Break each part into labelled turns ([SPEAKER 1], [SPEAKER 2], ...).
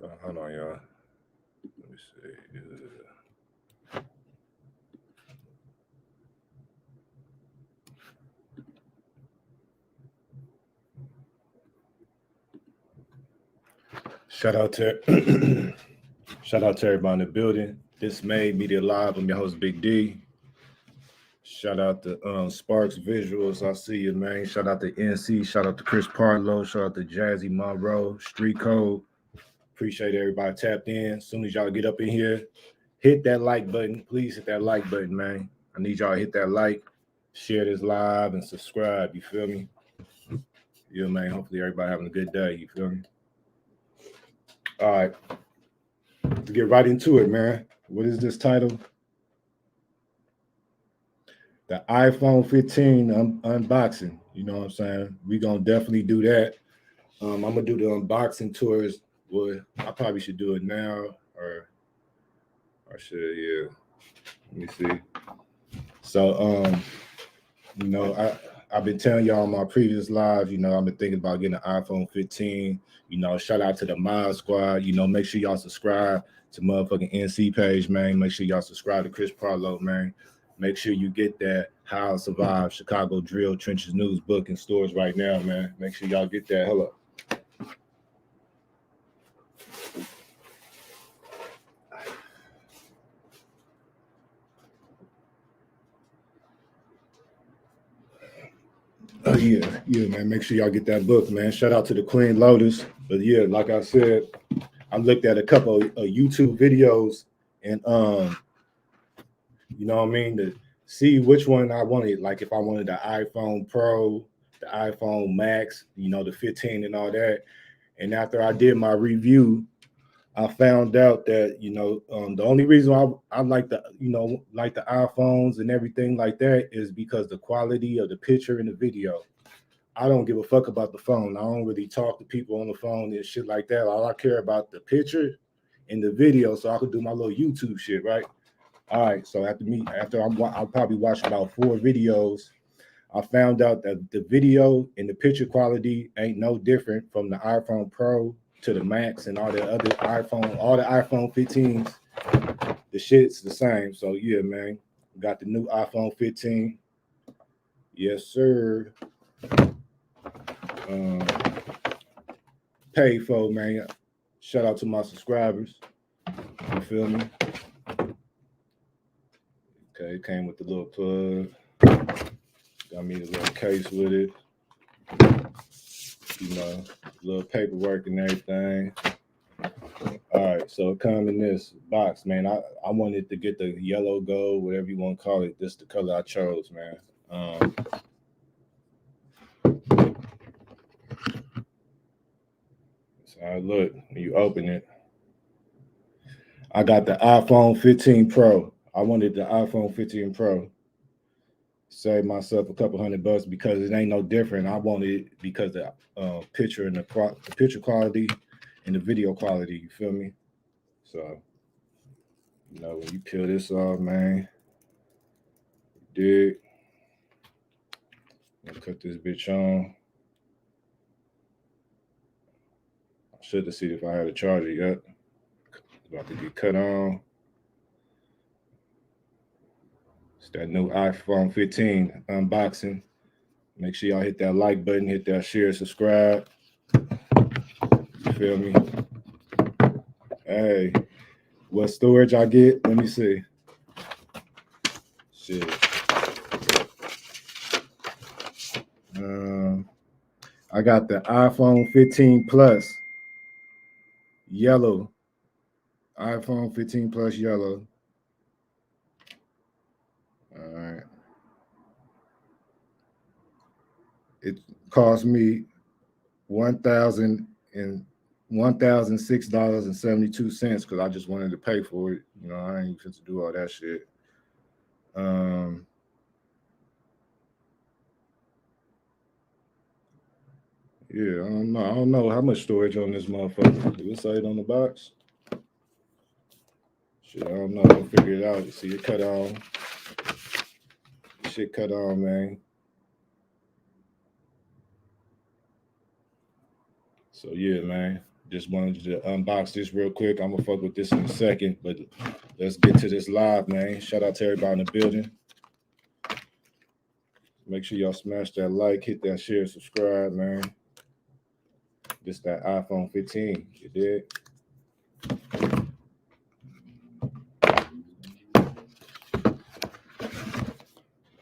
[SPEAKER 1] Hold on, y'all. Let me see. Shout out to shout out to everybody in the building. This May Media Live. I'm your host, Big D. Shout out to Sparks Visuals. I see you, man. Shout out to NC. Shout out to Chris Parlow. Shout out to Jazzy Monroe. Street Code. Appreciate everybody tapped in. As soon as y'all get up in here, hit that like button. Please hit that like button, man. I need y'all to hit that like, share this live, and subscribe. You feel me? Yeah, man. Hopefully everybody having a good day. You feel me? All right. Let's get right into it, man. What is this title? The iPhone 15 unboxing. You know what I'm saying? We're going to definitely do that. I'm going to do the unboxing tours. Well, I probably should do it now or should, yeah. Let me see. So, you know, I've been telling y'all on my previous live, you know, I've been thinking about getting an iPhone 15. You know, shout out to the Mod Squad. You know, make sure y'all subscribe to motherfucking NC page, man. Make sure y'all subscribe to Chris Parlow, man. Make sure you get that How I Survive Chicago Drill Trenches News book in stores right now, man. Make sure y'all get that. Hello. Oh yeah, man. Make sure y'all get that book, man. Shout out to the Queen Lotus. But yeah, like I said, I looked at a couple of YouTube videos and you know what I mean, to see which one I wanted. Like if I wanted the iPhone Pro, the iPhone Max, you know, the 15 and all that. And after I did my review, I found out that, you know, the only reason I like the, you know, like the iPhones and everything like that is because the quality of the picture and the video. I don't give a fuck about the phone. I don't really talk to people on the phone and shit like that. All I care about the picture and the video, so I could do my little YouTube shit, right? All right. So I'll probably watch about 4 videos. I found out that the video and the picture quality ain't no different from the iPhone Pro to the Max and all the iPhone 15s. The shit's the same. So yeah, man. Got the new iPhone 15. Yes, sir. Paid for, man. Shout out to my subscribers. You feel me? Okay, it came with the little plug. Got me the little case with it. You know, little paperwork and everything. All right, so it come in this box, man. I wanted to get the yellow gold, whatever you want to call it. This is the color I chose, man. So I look when you open it. I got the iPhone 15 Pro. I wanted the iPhone 15 Pro. Save myself a couple $100 because it ain't no different. I wanted it because the picture and the picture quality and the video quality. You feel me? So, you know, when you peel this off, man, dig. I'll cut this bitch on. I should have seen if I had a charger yet. It's about to get cut on. It's that new iPhone 15 unboxing. Make sure y'all hit that like button, hit that share, subscribe. You feel me? Hey, what storage I get? Let me see. Shit. I got the iPhone 15 Plus yellow. iPhone 15 Plus yellow. All right. It cost me $1,006.72 because I just wanted to pay for it. You know, I ain't fit to do all that shit. Yeah, I don't know how much storage on this motherfucker. Did it say it on the box? Shit, I don't know. I'll figure it out. You see it cut on. Shit cut on, man. So yeah, man. Just wanted to unbox this real quick. I'm gonna fuck with this in a second, but let's get to this live, man. Shout out to everybody in the building. Make sure y'all smash that like, hit that share, subscribe, man. This that iPhone 15. You did.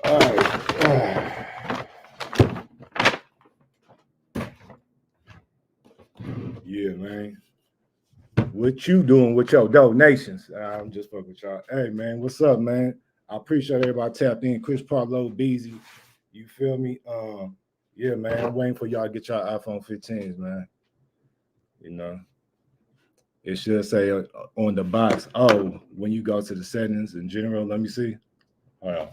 [SPEAKER 1] All right. Yeah, man. What you doing with your donations? I'm just fucking with y'all. Hey, man, what's up, man? I appreciate everybody tapped in. Chris Parlow, Beezy. You feel me? Yeah, man. I'm waiting for y'all to get y'all iPhone 15s, man. You know, it should say on the box. Oh, when you go to the settings in general, let me see. Hold on.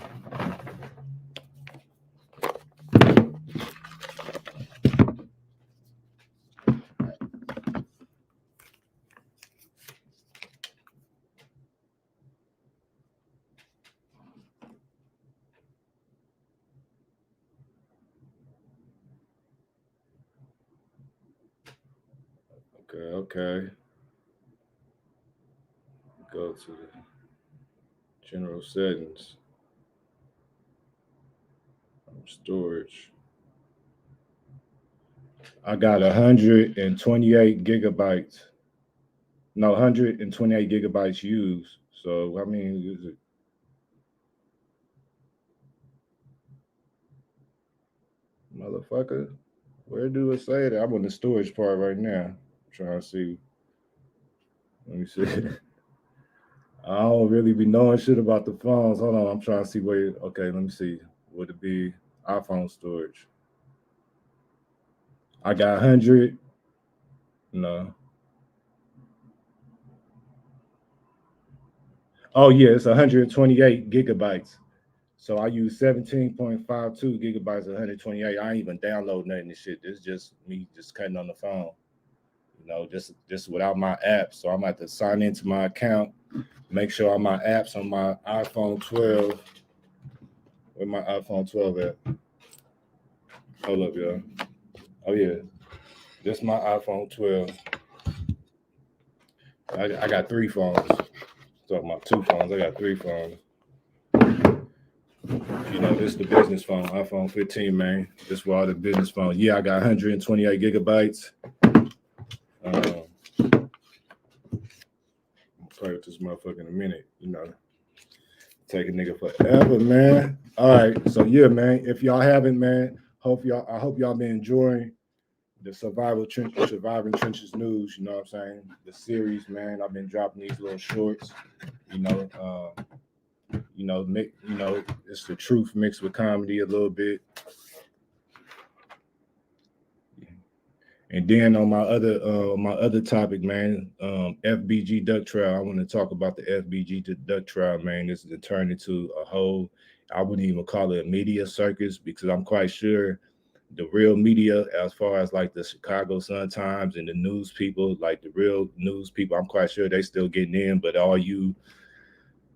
[SPEAKER 1] Okay. Go to the general settings. Storage. I got 128 gigabytes. No, 128 gigabytes used. So I mean, is it? Motherfucker, where do it say that? I'm on the storage part right now. I'm trying to see. Let me see. I don't really be knowing shit about the phones. Hold on, I'm trying to see where. Okay, let me see. Would it be iPhone storage? I got 100. No. Oh yeah, it's 128 gigabytes. So I use 17.52 gigabytes of 128. I ain't even download nothing this shit. This is just me just cutting on the phone. You know, just without my app. So I'm gonna have to sign into my account, make sure all my apps on my iPhone 12. Where my iPhone 12 at? Hold up, y'all. Oh yeah. This is my iPhone 12. I got 3 phones. Talking about 2 phones. I got 3 phones. You know, this is the business phone, iPhone 15, man. This is all the business phone. Yeah, I got 128 gigabytes. I'll play with this motherfucker in a minute. You know, take a nigga forever, man. All right, so yeah, man. If y'all haven't, man, I hope y'all been enjoying the Surviving Trenches news. You know what I'm saying? The series, man. I've been dropping these little shorts. You know, it's the truth mixed with comedy a little bit. And then on my other topic, man, FBG duck trial. I want to talk about the FBG duck trial, man. This is turned into a whole. I wouldn't even call it a media circus because I'm quite sure the real media, as far as like the Chicago Sun-Times and the news people, like the real news people, I'm quite sure they still getting in. But all you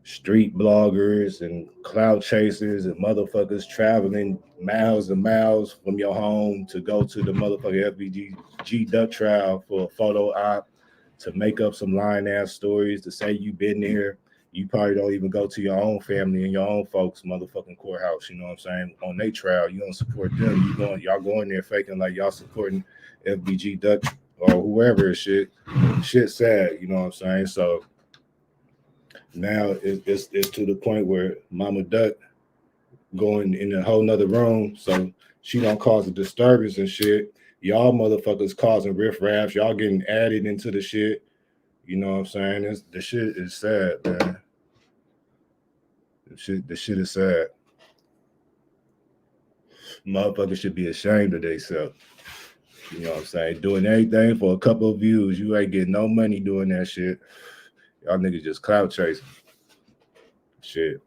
[SPEAKER 1] street bloggers and cloud chasers and motherfuckers traveling miles and miles from your home to go to the motherfucking FBG duck trial for a photo op to make up some lying ass stories to say you've been there. You probably don't even go to your own family and your own folks motherfucking courthouse. You know what I'm saying? On their trial, you don't support them. Y'all going there faking like y'all supporting FBG duck or whoever. Shit sad. You know what I'm saying? So now it's to the point where Mama Duck going in a whole nother room so she don't cause a disturbance and shit. Y'all motherfuckers causing riffraffs. Y'all getting added into the shit. You know what I'm saying? The shit is sad, man. The shit is sad. Motherfuckers should be ashamed of themselves. You know what I'm saying? Doing anything for a couple of views. You ain't getting no money doing that shit. Y'all niggas just clout chasing. Shit.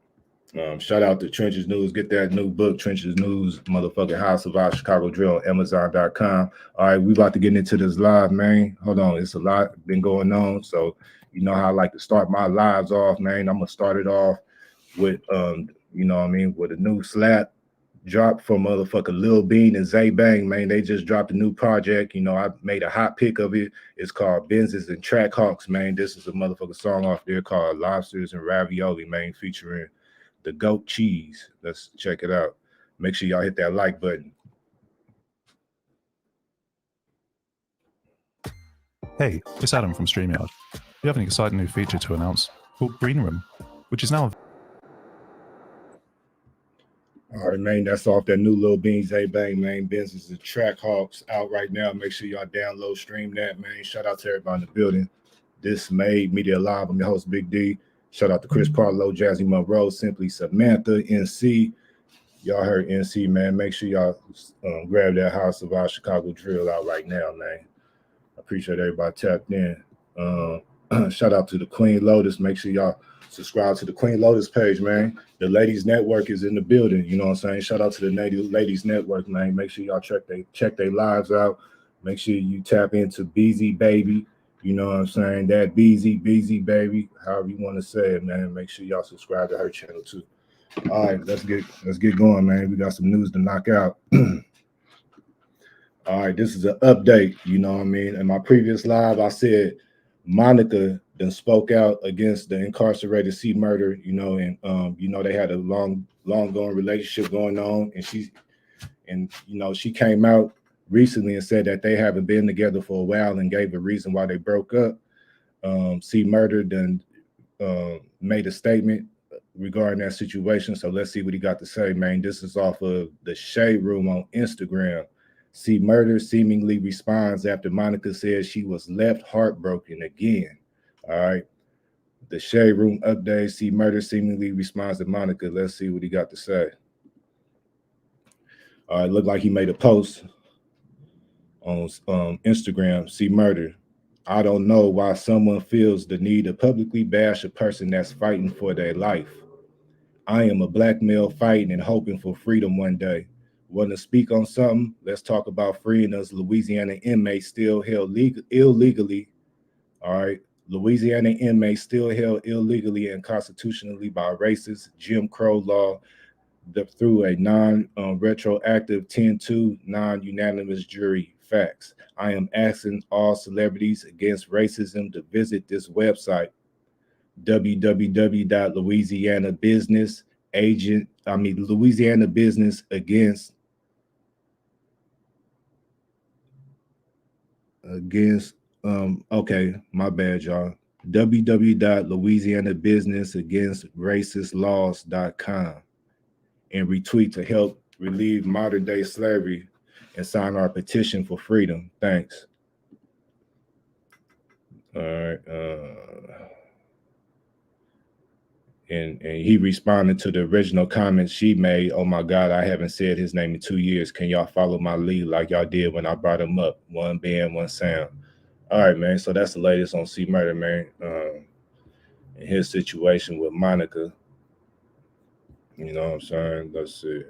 [SPEAKER 1] Shout out to Trenches News. Get that new book, Trenches News, motherfucking How to Survive Chicago Drill on Amazon.com. All right, we about to get into this live, man. Hold on, it's a lot been going on. So you know how I like to start my lives off, man. I'm gonna start it off with you know what I mean, with a new slap. dropped from motherfucker Lil Bean and Zay Bang, man. They just dropped a new project. You know, I made a hot pick of it. It's called Benzes and Trackhawks, man. This is a motherfucker song off there called Lobsters and Ravioli, man, featuring the goat cheese. Let's check it out. Make sure y'all hit that like button.
[SPEAKER 2] Hey, it's Adam from StreamYard. We have an exciting new feature to announce called Green Room, which is now.
[SPEAKER 1] All right, man, that's off that new Lil Beans, A-Bang, man. Benzes and Trackhawks out right now. Make sure y'all download, stream that, man. Shout out to everybody in the building. This made Media Live. I'm your host, Big D. Shout out to Chris Parlow, Jazzy Monroe, Simply Samantha, NC. Y'all heard NC, man. Make sure y'all grab that House of our Chicago drill out right now, man. I appreciate everybody tapped in. Shout out to the Queen Lotus. Make sure y'all subscribe to the Queen Lotus page, man. The Ladies Network is in the building. You know what I'm saying? Shout out to the Ladies Network, man. Make sure y'all check their lives out. Make sure you tap into BZ Baby. You know what I'm saying? That BZ Baby, however you want to say it, man. Make sure y'all subscribe to her channel too. All right, let's get going, man. We got some news to knock out. All right, this is an update. You know what I mean? In my previous live, I said Monica then spoke out against the incarcerated C Murder, you know, and you know, they had a long going relationship going on, and you know, she came out recently and said that they haven't been together for a while and gave a reason why they broke up. C Murder then made a statement regarding that situation. So let's see what he got to say, man. This is off of the Shade Room on Instagram. C Murder seemingly responds after Monica says she was left heartbroken again. All right. The Shade Room update. C Murder seemingly responds to Monica. Let's see what he got to say. All right. Looked like he made a post on Instagram. C Murder. I don't know why someone feels the need to publicly bash a person that's fighting for their life. I am a black male fighting and hoping for freedom one day. Want to speak on something? Let's talk about freeing us Louisiana inmates still held illegally. All right. Louisiana inmates still held illegally and constitutionally by racist Jim Crow law through a non-retroactive 10-2 non-unanimous jury. Facts. I am asking all celebrities against racism to visit this website, Louisiana Business Against okay, my bad, y'all. www.louisianabusinessagainstracistlaw's.com and retweet to help relieve modern day slavery and sign our petition for freedom. Thanks. All right. And he responded to the original comments she made. Oh my God, I haven't said his name in 2 years. Can y'all follow my lead like y'all did when I brought him up? One band, one sound. All right, man. So that's the latest on C Murder, man. And his situation with Monica. You know what I'm saying? Let's see.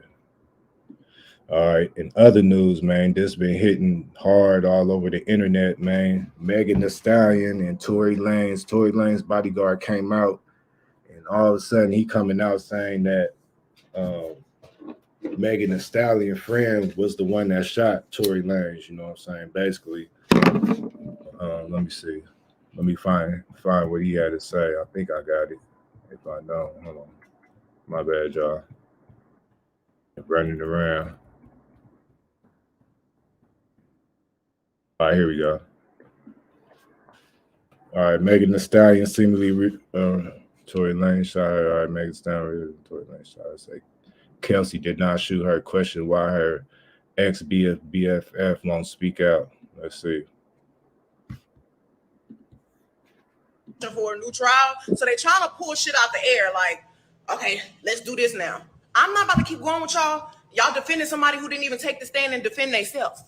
[SPEAKER 1] All right. In other news, man, this been hitting hard all over the internet, man. Megan Thee Stallion and Tory Lanez bodyguard came out, and all of a sudden he coming out saying that Megan Thee Stallion friend was the one that shot Tory Lanez. You know what I'm saying? Basically, let me see. Let me find what he had to say. I think I got it. If I don't, hold on. My bad, y'all. Running around. All right, here we go. All right, Megan Thee Stallion seemingly Tory Lanez shot her. All right, Megan Thee Stallion, Tory Lanez shot her. Say Kelsey did not shoot her. Question why her ex-BFF won't speak out. Let's see.
[SPEAKER 3] For a new trial, so they trying to pull shit out the air. Like, okay, let's do this now. I'm not about to keep going with y'all. Y'all defending somebody who didn't even take the stand and defend themselves.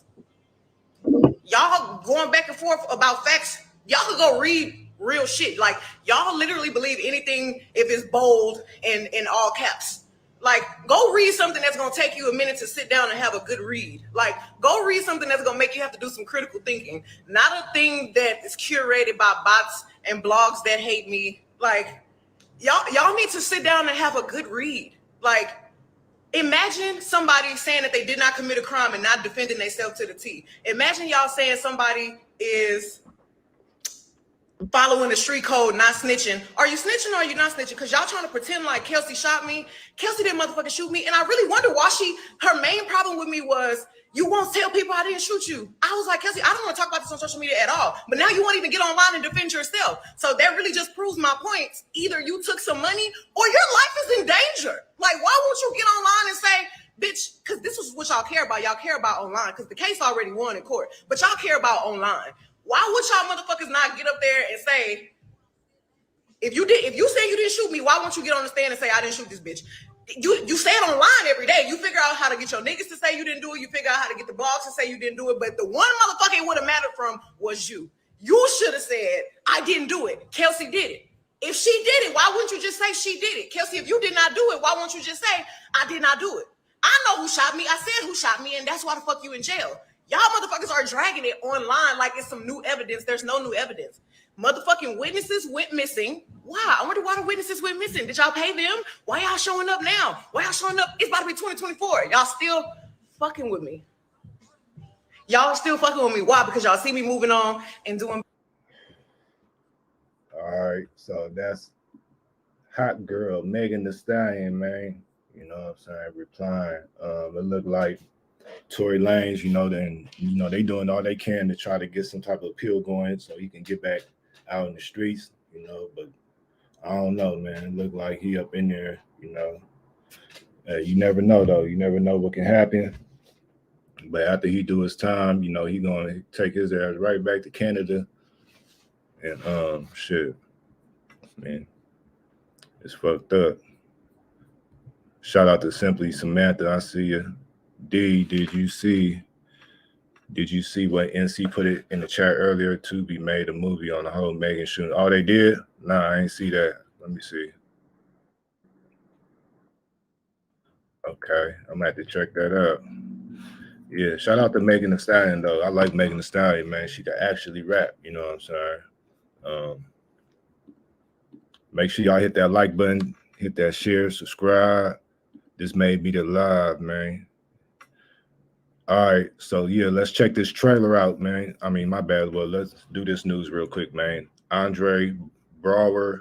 [SPEAKER 3] Y'all going back and forth about facts. Y'all could go read real shit. Like, y'all literally believe anything if it's bold and in all caps. Like, go read something that's going to take you a minute to sit down and have a good read. Like, go read something that's going to make you have to do some critical thinking. Not a thing that is curated by bots and blogs that hate me. Like, y'all need to sit down and have a good read. Like, Imagine somebody saying that they did not commit a crime and not defending themselves to the T. Imagine y'all saying somebody is following the street code, not snitching. Are you snitching or are you not snitching? Because y'all trying to pretend like Kelsey shot me. Kelsey didn't motherfucking shoot me. And I really wonder why her main problem with me was, you won't tell people I didn't shoot you. I was like, Kelsey, I don't want to talk about this on social media at all. But now you won't even get online and defend yourself. So that really just proves my point. Either you took some money or your life is in danger. Like, why won't you get online and say, bitch, because this is what y'all care about. Y'all care about online because the case already won in court. But y'all care about online. Why would y'all motherfuckers not get up there and say, if you say you didn't shoot me, why won't you get on the stand and say I didn't shoot this bitch? You say it online every day. You figure out how to get your niggas to say you didn't do it. You figure out how to get the blogs to say you didn't do it. But the one motherfucker it would have mattered from was you. You should have said, I didn't do it. Kelsey did it. If she did it, why wouldn't you just say she did it? Kelsey, if you did not do it, why won't you just say, I did not do it? I know who shot me. I said who shot me, and that's why the fuck you in jail. Y'all motherfuckers are dragging it online like it's some new evidence. There's no new evidence. Motherfucking witnesses went missing. Why? I wonder why the witnesses went missing. Did y'all pay them? Why y'all showing up now? Why y'all showing up? It's about to be 2024. Y'all still fucking with me. Y'all still fucking with me. Why? Because y'all see me moving on and doing.
[SPEAKER 1] All right, so that's hot girl Megan Thee Stallion, man. You know what I'm saying? Replying. It looked like Tory Lanez, they doing all they can to try to get some type of appeal going so he can get back out in the streets, but I don't know, man. It looked like he up in there, you never know though. You never know what can happen. But after he do his time, he gonna take his ass right back to Canada. And shit, man, it's fucked up. Shout out to Simply Samantha. I see you. D, did you see what NC put it in the chat earlier? To be made a movie on the whole Megan shooting. Oh, they did? Nah, I ain't see that. Let me see. Okay, I'm gonna have to check that out. Yeah, shout out to Megan Thee Stallion though. I like Megan Thee Stallion, man. She can actually rap, you know what I'm saying? Make sure y'all hit that like button, hit that share, subscribe. This may be the live, man. All right, so yeah, let's check this trailer out, man. I mean, my bad. Well, let's do this news real quick, man. Andre Braugher,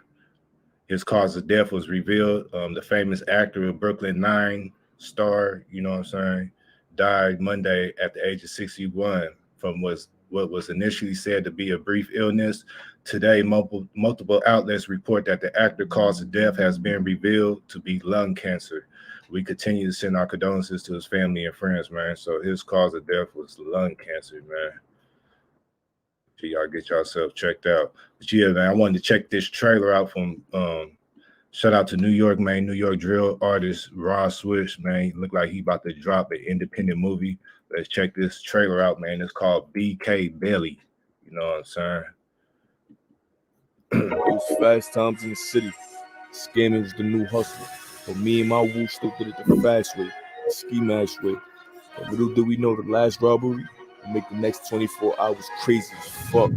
[SPEAKER 1] his cause of death was revealed. The famous actor of Brooklyn Nine star, you know what I'm saying, died Monday at the age of 61 from what was initially said to be a brief illness. Today, multiple outlets report that the actor's cause of death has been revealed to be lung cancer. We continue to send our condolences to his family and friends, man. So his cause of death was lung cancer, man. So y'all get yourself checked out. But yeah, man, I wanted to check this trailer out from shout out to New York, man. New York drill artist Ross Swish, man. Look like he about to drop an independent movie. Let's check this trailer out, man. It's called BK Belly. You know what I'm saying?
[SPEAKER 4] Those fast times in the city. Scamming is the new hustle. But me and my woo still did it the fast way, the ski mask way. But little did we know the last robbery will make the next 24 hours crazy as fuck.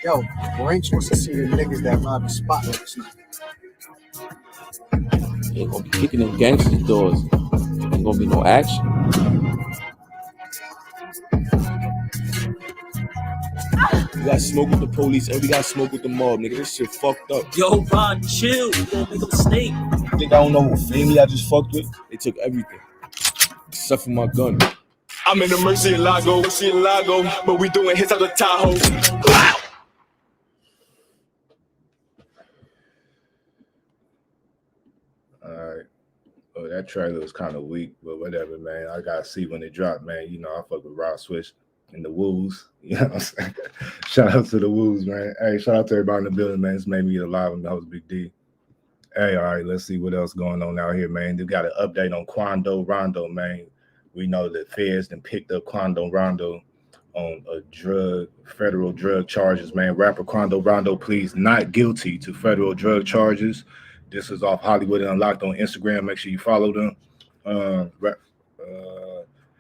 [SPEAKER 5] Yo, Ranks wants to see the niggas that robbed the spot last night.
[SPEAKER 6] Ain't gonna be kicking in gangsters' doors. Ain't gonna be no action.
[SPEAKER 4] We got smoke with the police and we got smoke with the mob, nigga. This shit fucked up.
[SPEAKER 7] Yo, Ron, chill. You gonna make a mistake.
[SPEAKER 4] You think I don't know what family I just fucked with? They took everything. Except for my gun. I'm in the Murcielago, but we doing hits out the Tahoe. Wow!
[SPEAKER 1] All right. Oh, that trailer was kind of weak, but whatever, man. I gotta see when it dropped, man. I fuck with Ross Swish and the Woos. You know what I'm saying? Shout out to the Woos, man. Hey, shout out to everybody in the building, man. It's made me alive and that was Big D. Hey, all right, let's see what else going on out here, man. They got an update on Quando Rondo, man. We know that feds then picked up Quando Rondo on federal drug charges, man. Rapper Quando Rondo pleads not guilty to federal drug charges. This is off Hollywood Unlocked on Instagram. Make sure you follow them.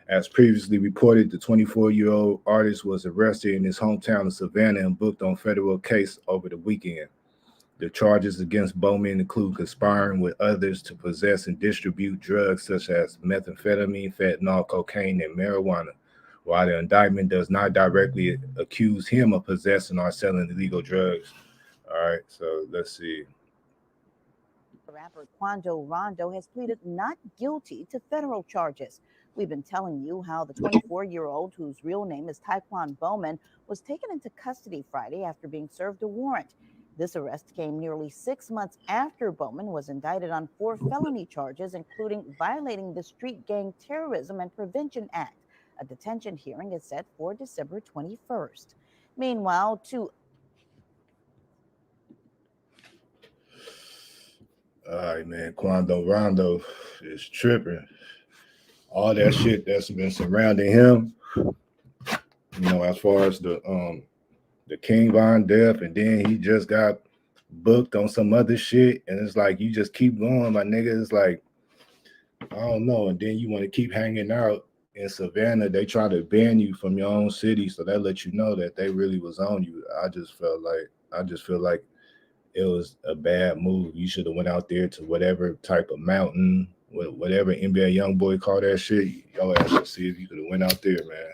[SPEAKER 1] As previously reported, the 24-year-old artist was arrested in his hometown of Savannah and booked on federal case over the weekend. The charges against Bowman include conspiring with others to possess and distribute drugs such as methamphetamine, fentanyl, cocaine, and marijuana. While the indictment does not directly accuse him of possessing or selling illegal drugs. All right, so let's see.
[SPEAKER 8] Rapper Quando Rondo has pleaded not guilty to federal charges. We've been telling you how the 24-year-old, whose real name is Taekwon Bowman, was taken into custody Friday after being served a warrant. This arrest came nearly 6 months after Bowman was indicted on 4 felony charges, including violating the Street Gang Terrorism and Prevention Act. A detention hearing is set for December 21st. Meanwhile,
[SPEAKER 1] All right, man, Quando Rondo is tripping. All that shit that's been surrounding him, as far as the King Von death, and then he just got booked on some other shit, and it's like you just keep going, my nigga. It's like, I don't know, and then you want to keep hanging out in Savannah. They try to ban you from your own city, so that lets you know that they really was on you. I just feel like it was a bad move. You should have went out there to whatever type of mountain, whatever NBA YoungBoy call that shit. Yo ass should see if you could have went out there, man.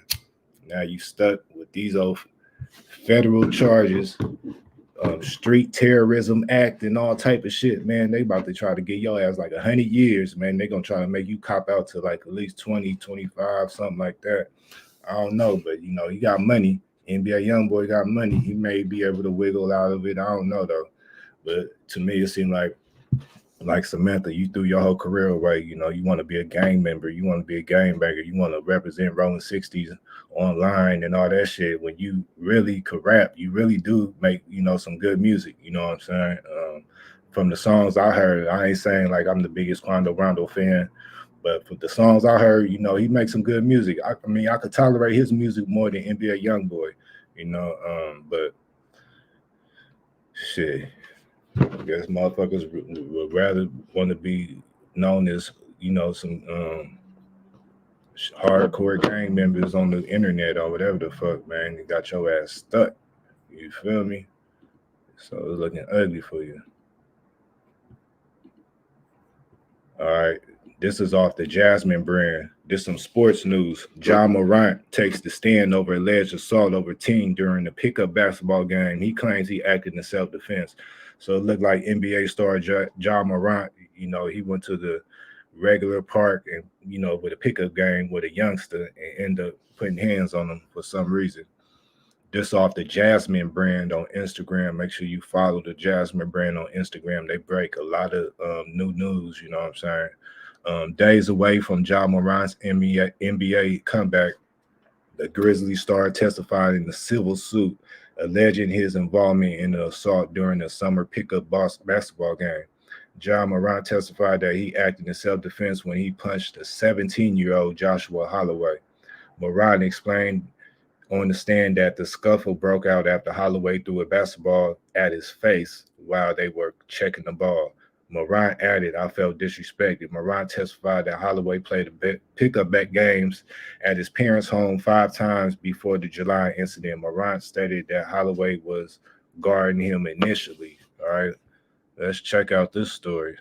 [SPEAKER 1] Now you stuck with these old federal charges, street terrorism act, and all type of shit, man. They about to try to get your ass like 100 years, man. They gonna try to make you cop out to like at least 20, 25, something like that. I don't know, but he got money. NBA YoungBoy got money. He may be able to wiggle out of it. I don't know though. But to me, it seemed like Samantha, you threw your whole career away. You want to be a gang member. You want to be a gang banger. You want to represent Rolling 60s online and all that shit. When you really could rap, you really do make, some good music. You know what I'm saying? From the songs I heard, I ain't saying like I'm the biggest Quando Rondo fan, but for the songs I heard, he makes some good music. I could tolerate his music more than NBA YoungBoy, but shit. I guess motherfuckers would rather want to be known as, some hardcore gang members on the internet or whatever the fuck, man. You got your ass stuck. You feel me? So it's looking ugly for you. All right. This is off the Jasmine brand. This some sports news. Ja Morant takes the stand over alleged assault over teen during the pickup basketball game. He claims he acted in self-defense. So it looked like NBA star Ja Morant, he went to the regular park and, with a pickup game with a youngster and ended up putting hands on him for some reason. This off the Jasmine brand on Instagram. Make sure you follow the Jasmine brand on Instagram. They break a lot of new news, you know what I'm saying? Days away from Ja Morant's NBA comeback, the Grizzlies star testified in the civil suit alleging his involvement in the assault during the summer pickup basketball game. Ja Morant testified that he acted in self-defense when he punched a 17-year-old Joshua Holloway. Morant explained on the stand that the scuffle broke out after Holloway threw a basketball at his face while they were checking the ball. Morant added, "I felt disrespected." Morant testified that Holloway played pickup back games at his parents' home 5 times before the July incident. Morant stated that Holloway was guarding him initially. All right, let's check out this story.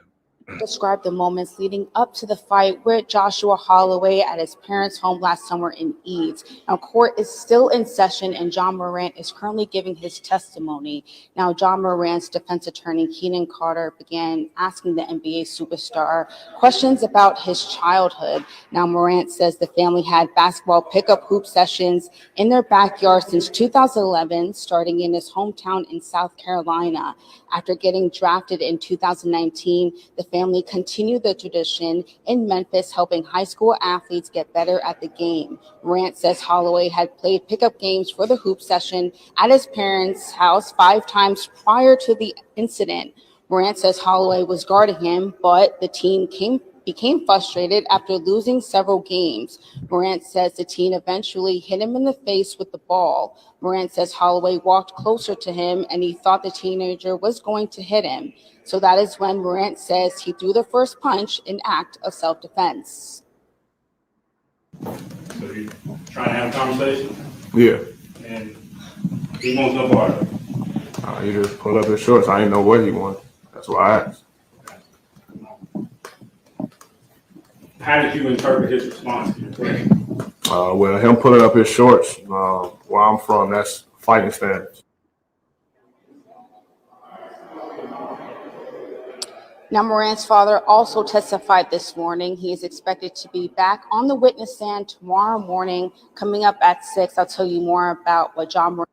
[SPEAKER 9] Described the moments leading up to the fight with Joshua Holloway at his parents' home last summer in Eads. Now, court is still in session, and Ja Morant is currently giving his testimony. Now, Ja Morant's defense attorney, Keenan Carter, began asking the NBA superstar questions about his childhood. Now, Morant says the family had basketball pickup hoop sessions in their backyard since 2011, starting in his hometown in South Carolina. After getting drafted in 2019, the family continued the tradition in Memphis, helping high school athletes get better at the game. Morant says Holloway had played pickup games for the hoop session at his parents' house 5 times prior to the incident. Morant says Holloway was guarding him, but the teen became frustrated after losing several games. Morant says the teen eventually hit him in the face with the ball. Morant says Holloway walked closer to him and he thought the teenager was going to hit him. So that is when Morant says he threw the first punch, an act of self-defense.
[SPEAKER 10] So you're trying to have a conversation?
[SPEAKER 4] Yeah.
[SPEAKER 10] And he wants no part of it. He just pulled up his shorts. I didn't know what he wanted. That's why I asked.
[SPEAKER 11] How did you interpret his response to your question?
[SPEAKER 10] Well, him pulling up his shorts, where I'm from, that's fighting standards.
[SPEAKER 9] Now, Moran's father also testified this morning. He is expected to be back on the witness stand tomorrow morning. Coming up at 6, I'll tell you more about what John Moran.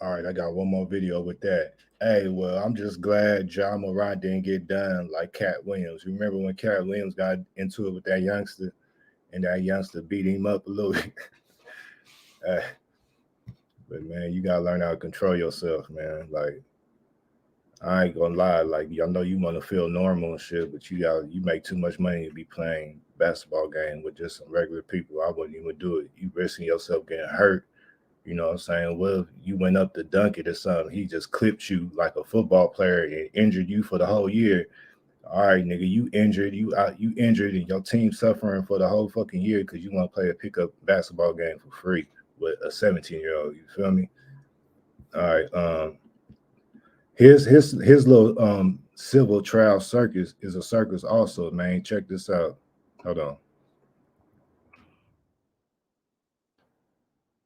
[SPEAKER 1] All right, I got one more video with that. Hey, well, I'm just glad John Moran didn't get done like Cat Williams. Remember when Cat Williams got into it with that youngster, and that youngster beat him up a little bit? But man, you gotta learn how to control yourself, man. Like, I ain't gonna lie, like, y'all know you want to feel normal and shit, but you make too much money to be playing basketball game with just some regular people. I wouldn't even do it. You risking yourself getting hurt. You know what I'm saying? Well, you went up to dunk it or something. He just clipped you like a football player and injured you for the whole year. All right, nigga, you injured, you injured, and your team suffering for the whole fucking year because you want to play a pickup basketball game for free with a 17-year-old. You feel me? All right. His little civil trial circus is a circus also, man. Check this out. Hold on.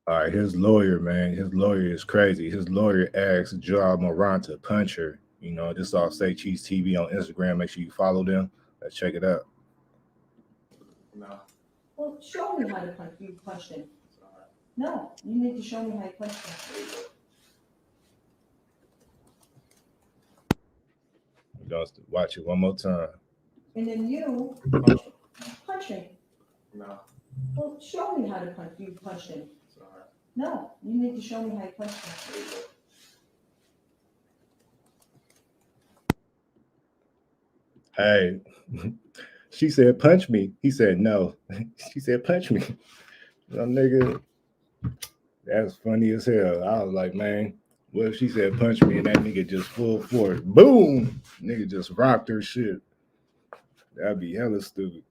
[SPEAKER 1] All right, his lawyer, man. His lawyer is crazy. His lawyer asked John Moran to punch her. You know, this all Say Cheese TV on Instagram. Make sure you follow them. Let's check it out.
[SPEAKER 11] No.
[SPEAKER 8] Well, show me how to punch. You punched him. No, you need to show me how you punched him.
[SPEAKER 1] Just watch it one more time.
[SPEAKER 8] And then you punch him.
[SPEAKER 11] No.
[SPEAKER 8] Well, show me how to punch. You punched him. No, you need to show me how you punched him.
[SPEAKER 1] Hey, she said, punch me. He said, no. She said, punch me. Nigga, that's funny as hell. I was like, man, what if she said, punch me, and that nigga just full force, boom, nigga just rocked her shit. That'd be hella stupid.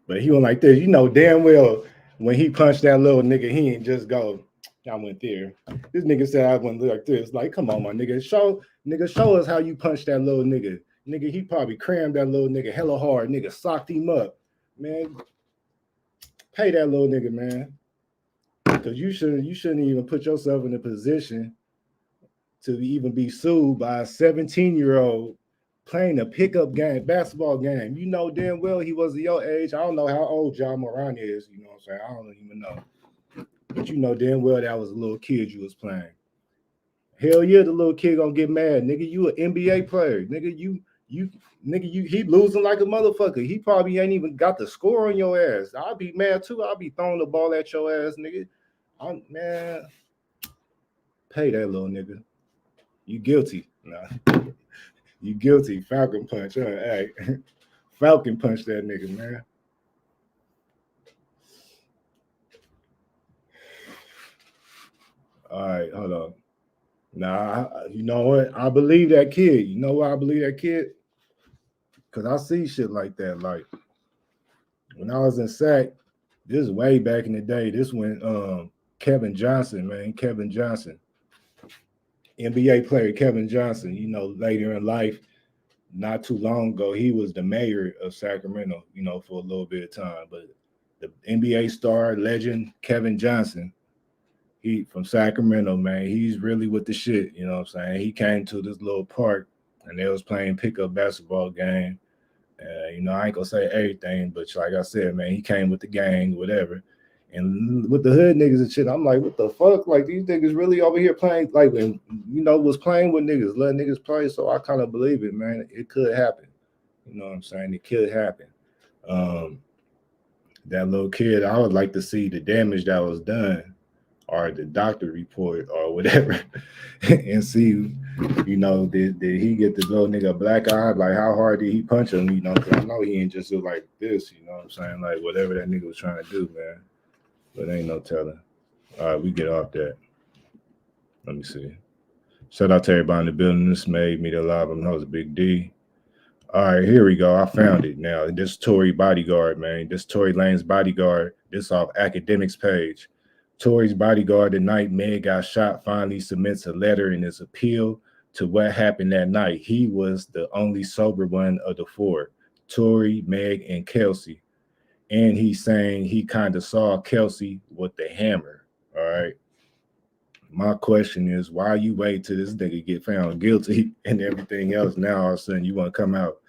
[SPEAKER 1] But he went like this. You know damn well when he punched that little nigga, he ain't just go, I went there. This nigga said I went like this. Like, come on, my nigga. Show us how you punch that little nigga. Nigga, he probably crammed that little nigga hella hard. Nigga socked him up. Man, pay that little nigga, man. Because you shouldn't even put yourself in a position to even be sued by a 17-year-old playing a pickup game, basketball game. You know damn well he wasn't your age. I don't know how old John Moran is, you know what I'm saying? I don't even know. But you know damn well that was a little kid you was playing. Hell yeah, the little kid gonna get mad. Nigga, you an NBA player. Nigga, he losing like a motherfucker. He probably ain't even got the score on your ass. I'll be mad too. I'll be throwing the ball at your ass, nigga. Man, pay that little nigga. You guilty. Nah. You guilty. Falcon punch. Hey, Falcon punch that nigga, man. All right, hold on. Nah, you know what? I believe that kid. You know why I believe that kid? Because I see shit like that. Like, when I was in SAC, this is way back in the day. This when Kevin Johnson, man. Kevin Johnson. NBA player Kevin Johnson, you know, later in life, not too long ago, he was the mayor of Sacramento, you know, for a little bit of time. But the NBA star legend, Kevin Johnson, he from Sacramento, man, he's really with the shit, you know what I'm saying? He came to this little park and they was playing pickup basketball game. You know, I ain't gonna say everything, but like I said, man, he came with the gang, whatever. And with the hood niggas and shit, I'm like, what the fuck? Like, these niggas really over here playing, like, and, you know, was playing with niggas, letting niggas play. So I kind of believe it, man. It could happen. You know what I'm saying? It could happen. That little kid, I would like to see the damage that was done or the doctor report or whatever and see, you know, did he get the little nigga black eye? Like, how hard did he punch him? You know, because I know he ain't just do like this, you know what I'm saying? Like, whatever that nigga was trying to do, man. But ain't no telling. All right, we get off that. Let me see. Shout out to everybody in the building. This made me the live. I'm host Big D. All right, here we go. I found it now. This Tory bodyguard, man. This Tory Lanez bodyguard. This off academics page. Tory's bodyguard the night Meg got shot finally submits a letter in his appeal to what happened that night. He was the only sober one of the four, Tory, Meg, and Kelsey. And he's saying he kind of saw Kelsey with the hammer. All right. My question is, why you wait till this nigga get found guilty and everything else? Now all of a sudden you want to come out.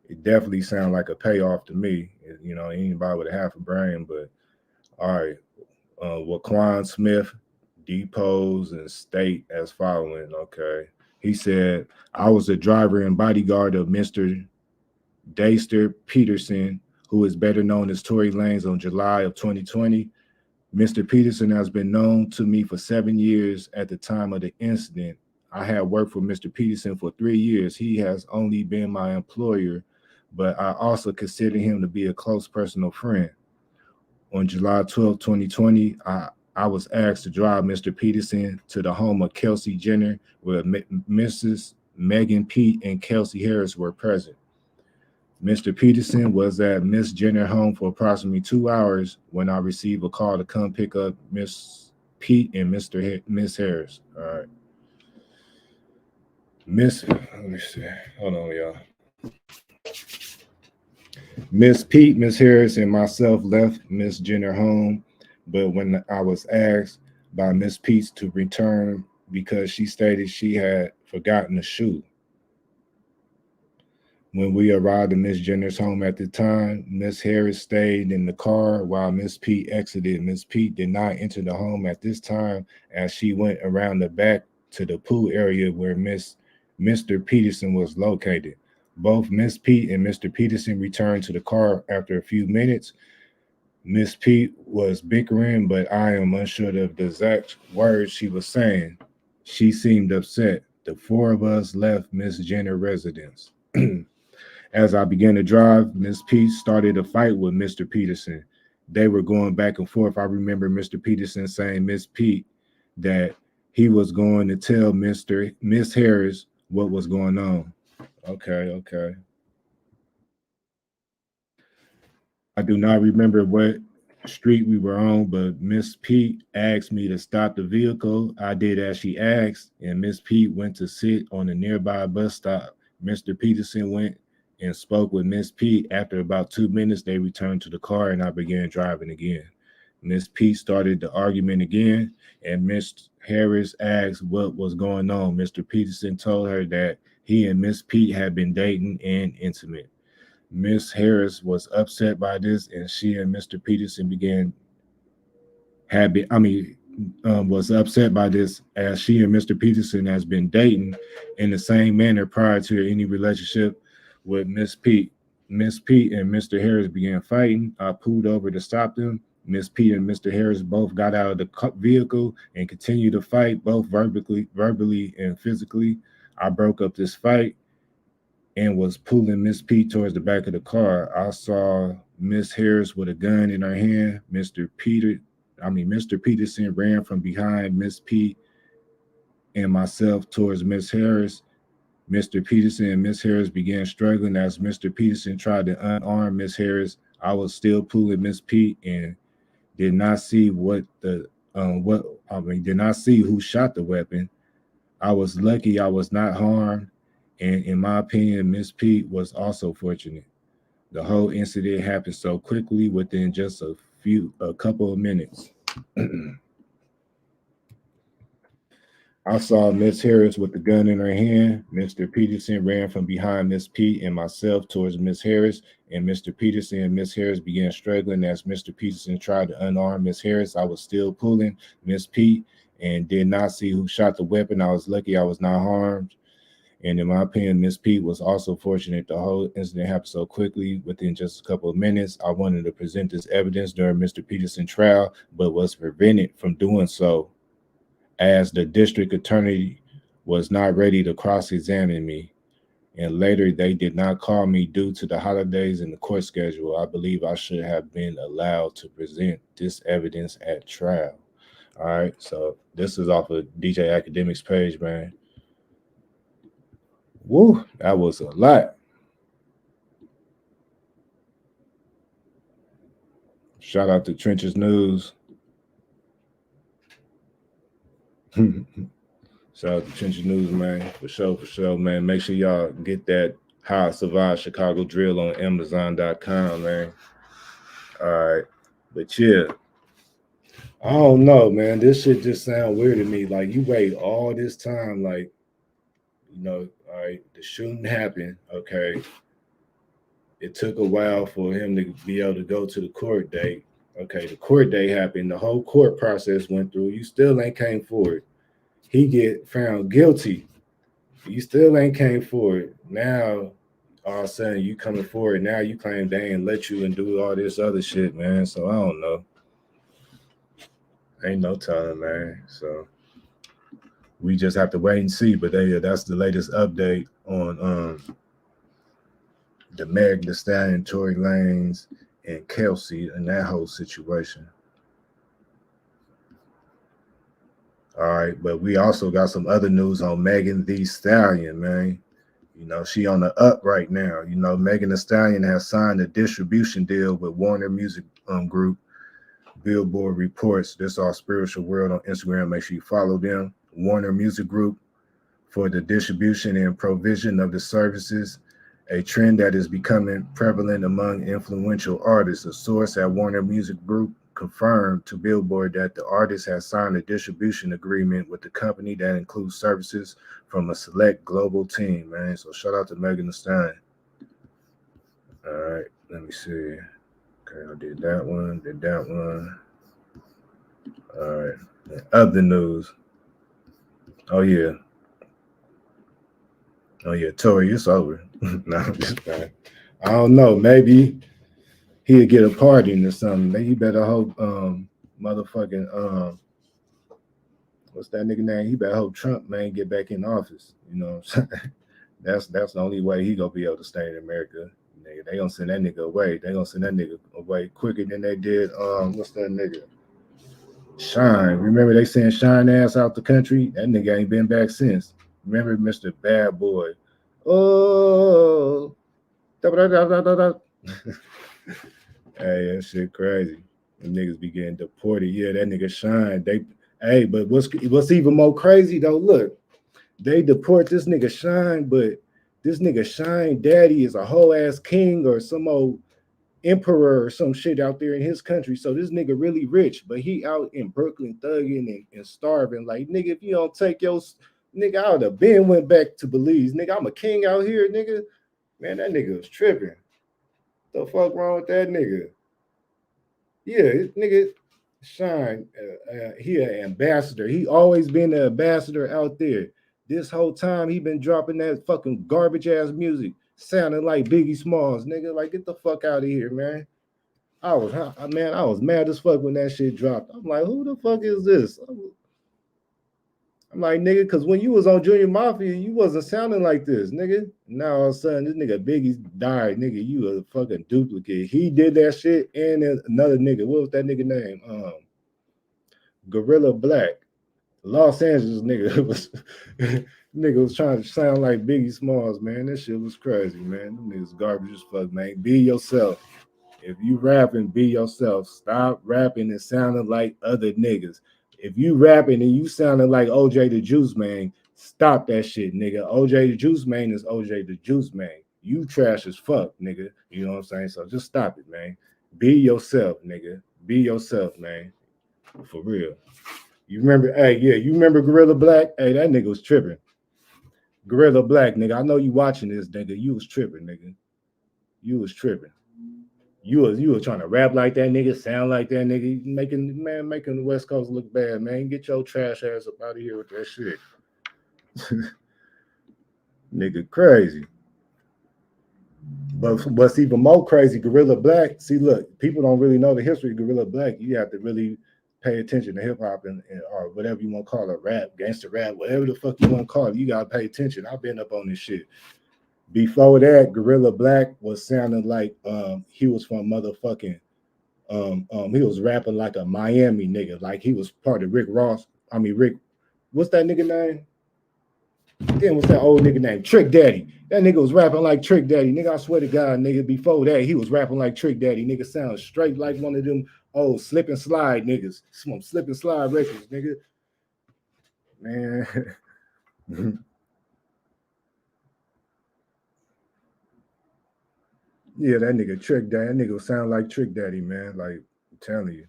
[SPEAKER 1] It definitely sounds like a payoff to me. You know, anybody with a half a brain, but all right. Waquan Smith deposed and state as following. Okay. He said, I was a driver and bodyguard of Mr. Dayster Peterson, who is better known as Tory Lanez, on July of 2020. Mr. Peterson has been known to me for 7 years at the time of the incident. I had worked for Mr. Peterson for 3 years. He has only been my employer, but I also consider him to be a close personal friend. On July 12, 2020, I was asked to drive Mr. Peterson to the home of Kelsey Jenner, where Mrs. Megan Pete and Kelsey Harris were present. Mr. Peterson was at Miss Jenner home for approximately 2 hours when I received a call to come pick up Miss Pete and Miss Harris. All right. Let me see. Hold on, y'all. Miss Pete, Miss Harris, and myself left Miss Jenner home, but when I was asked by Miss Pete to return because she stated she had forgotten a shoe. When we arrived at Miss Jenner's home at the time, Miss Harris stayed in the car while Miss Pete exited. Miss Pete did not enter the home at this time as she went around the back to the pool area where Mr. Peterson was located. Both Miss Pete and Mr. Peterson returned to the car after a few minutes. Miss Pete was bickering, but I am unsure of the exact words she was saying. She seemed upset. The four of us left Miss Jenner residence. As I began to drive, Miss Pete started a fight with Mr. Peterson. They were going back and forth. I remember Mr. Peterson saying Miss Pete that he was going to tell Miss Harris what was going on. Okay. I do not remember what street we were on, but Miss Pete asked me to stop the vehicle. I did as she asked, and Miss Pete went to sit on a nearby bus stop. Mr. Peterson went and spoke with Miss Pete. After about 2 minutes, they returned to the car and I began driving again. Miss Pete started the argument again, and Miss Harris asked what was going on. Mr. Peterson told her that he and Miss Pete had been dating and intimate. Miss Harris was upset by this, and she and Mr. Peterson was upset by this as she and Mr. Peterson has been dating in the same manner prior to any relationship with Miss Pete. Miss Pete and Mr. Harris began fighting. I pulled over to stop them. Miss Pete and Mr. Harris both got out of the vehicle and continued to fight, both verbally and physically. I broke up this fight and was pulling Miss Pete towards the back of the car. I saw Miss Harris with a gun in her hand. Mr. Peterson ran from behind Miss Pete and myself towards Miss Harris. Mr. Peterson and Miss Harris began struggling as Mr. Peterson tried to unarm Miss Harris. I was still pulling Miss Pete and did not see did not see who shot the weapon. I was lucky I was not harmed, and in my opinion, Miss Pete was also fortunate. The whole incident happened so quickly within just a couple of minutes. I saw Miss Harris with the gun in her hand. Mr. Peterson ran from behind Miss Pete and myself towards Miss Harris, and Mr. Peterson and Miss Harris began struggling as Mr. Peterson tried to unarm Miss Harris. I was still pulling Miss Pete and did not see who shot the weapon. I was lucky I was not harmed. And in my opinion, Miss Pete was also fortunate. The whole incident happened so quickly within just a couple of minutes. I wanted to present this evidence during Mr. Peterson's trial, but was prevented from doing so as the district attorney was not ready to cross-examine me. And later, they did not call me due to the holidays and the court schedule. I believe I should have been allowed to present this evidence at trial. All right, so this is off of DJ Academics page, man. Woo, that was a lot. Shout out to Trenches News. Shout out to Trench News, man. For sure, man. Make sure y'all get that How I Survived Chicago Drill on Amazon.com, man. All right. But yeah, I don't know, man. This shit just sound weird to me. Like, you wait all this time, like, you know, all right, the shooting happened, okay. It took a while for him to be able to go to the court date. Okay, the court date happened. The whole court process went through. You still ain't came forward. He get found guilty. You still ain't came forward. Now, all of a sudden, you coming forward. Now you claim they ain't let you and do all this other shit, man. So I don't know. Ain't no telling, man. So we just have to wait and see. But that's the latest update on the Meg Thee Stallion, Tory Lanez, and Kelsey and that whole situation. All right, but we also got some other news on Megan Thee Stallion, man. You know, she on the up right now. You know, Megan Thee Stallion has signed a distribution deal with Warner Music Group. Billboard reports. This is our Spiritual World on Instagram. Make sure you follow them. Warner Music Group for the distribution and provision of the services, a trend that is becoming prevalent among influential artists. A source at Warner Music Group confirmed to Billboard that the artist has signed a distribution agreement with the company that includes services from a select global team, man. So shout out to Megan Thee Stallion. All right, let me see. Okay, I did that one. All right. Other news. Oh yeah, Tory, it's over. No, I'm just kidding. I don't know. Maybe he'll get a pardon or something. Maybe he better hope motherfucking what's that nigga name? He better hope Trump man get back in office. You know what I'm saying? That's the only way he gonna be able to stay in America. They gonna send that nigga away. They gonna send that nigga away quicker than they did what's that nigga? Shine. Remember they sent Shine ass out the country? That nigga ain't been back since. Remember Mr. Bad Boy? Oh, hey, that shit crazy. The niggas be getting deported. Yeah, that nigga Shine. But what's even more crazy though? Look, they deport this nigga Shine, but this nigga Shine daddy is a whole ass king or some old emperor or some shit out there in his country. So this nigga really rich, but he out in Brooklyn thugging and starving. Like, nigga, if you don't take your nigga, I would have been went back to Belize. Nigga, I'm a king out here, nigga. Man, that nigga was tripping. The fuck wrong with that nigga? Yeah, nigga Shine, he an ambassador. He always been an ambassador out there. This whole time he been dropping that fucking garbage ass music, sounding like Biggie Smalls, nigga. Like, get the fuck out of here, man. I was mad as fuck when that shit dropped. I'm like, who the fuck is this? I'm like, nigga, because when you was on Junior Mafia, you wasn't sounding like this, nigga. Now all of a sudden, this nigga Biggie died, nigga. You a fucking duplicate. He did that shit, and then another nigga. What was that nigga name? Gorilla Black. Los Angeles nigga was trying to sound like Biggie Smalls, man. That shit was crazy, man. Them niggas garbage as fuck, man. Be yourself. If you rapping, be yourself. Stop rapping and sounding like other niggas. If you rapping and you sounding like OJ the Juice Man, stop that shit, nigga. OJ the Juice Man is OJ the Juice Man. You trash as fuck, nigga. You know what I'm saying? So just stop it, man. Be yourself, nigga. Be yourself, man. For real. You remember, you remember Gorilla Black? Hey, that nigga was tripping. Gorilla Black, nigga. I know you watching this, nigga. You was tripping, nigga. You was tripping. You was trying to rap like that nigga, sound like that nigga, making the West Coast look bad, man. Get your trash ass up out of here with that shit. Nigga crazy. But what's even more crazy, Gorilla Black, see, look, people don't really know the history of Gorilla Black. You have to really pay attention to hip-hop and or whatever you want to call it, rap, gangster rap, whatever the fuck you want to call it. You got to pay attention. I've been up on this shit. Before that, Gorilla Black was sounding like he was from motherfucking he was rapping like a Miami nigga, like he was part of Rick, what's that nigga name? Then what's that old nigga name? Trick Daddy. That nigga was rapping like Trick Daddy. Nigga, I swear to God, nigga, before that, he was rapping like Trick Daddy. Nigga sounds straight like one of them old slip and slide niggas. Some slip and slide records, nigga. man. Yeah, that nigga Trick Daddy. That nigga sound like Trick Daddy, man. Like, I'm telling you.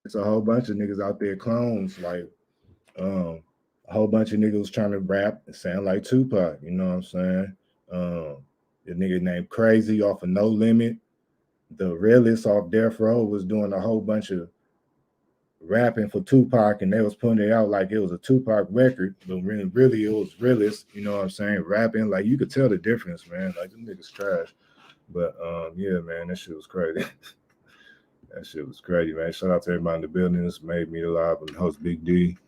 [SPEAKER 1] It's a whole bunch of niggas out there clones, like a whole bunch of niggas trying to rap and sound like Tupac, you know what I'm saying? The nigga named Crazy off of No Limit. The realist off Death Row was doing a whole bunch of rapping for Tupac, and they was putting it out like it was a Tupac record, but really it was realist, you know what I'm saying? Rapping, like you could tell the difference, man. Like them niggas trash. But yeah, man, that shit was crazy. That shit was crazy, man. Shout out to everybody in the building. This made me alive and host Big D.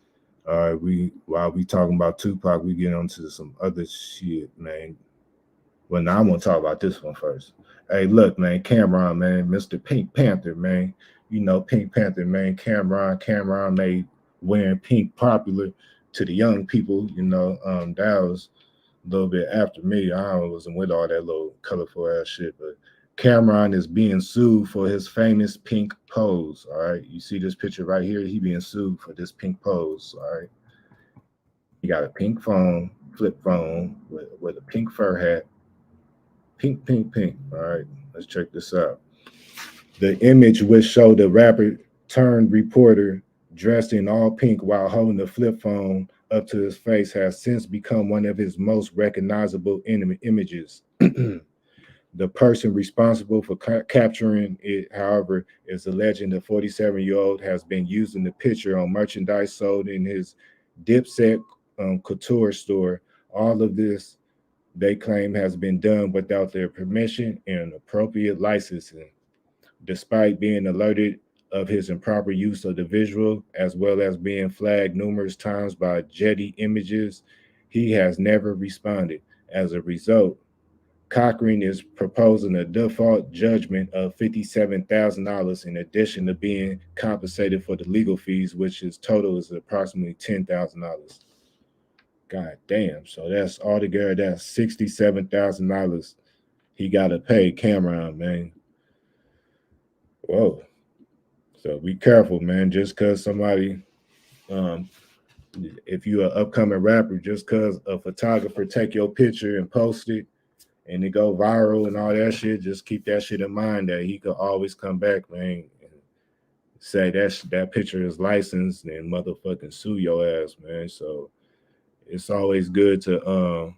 [SPEAKER 1] All right, while we talking about Tupac, we get on to some other shit, man. Well, now I'm gonna talk about this one first. Hey, look, man, Cameron, man, Mr. Pink Panther, man. You know, Pink Panther, man. Cameron made wearing pink popular to the young people. You know, that was a little bit after me. I wasn't with all that little colorful ass shit, but Cameron is being sued for his famous pink pose. All right, you see this picture right here? He being sued for this pink pose. All right, he got a pink phone, flip phone with a pink fur hat. Pink. All right, let's check this out. The image which showed the rapper turned reporter dressed in all pink while holding the flip phone up to his face has since become one of his most recognizable images. The person responsible for capturing it, however, is alleging the 47-year-old has been using the picture on merchandise sold in his Dipset couture store. All of this, they claim, has been done without their permission and appropriate licensing. Despite being alerted of his improper use of the visual, as well as being flagged numerous times by Jetty Images, he has never responded. As a result, Cochrane is proposing a default judgment of $57,000 in addition to being compensated for the legal fees, which is total is approximately $10,000. God damn. So that's altogether, that's $67,000 he got to pay Cameron, man. Whoa. So be careful, man. Just because somebody, if you're an upcoming rapper, just because a photographer take your picture and post it, and it go viral and all that shit, just keep that shit in mind that he could always come back, man, and say that picture is licensed and motherfucking sue your ass, man. So it's always good to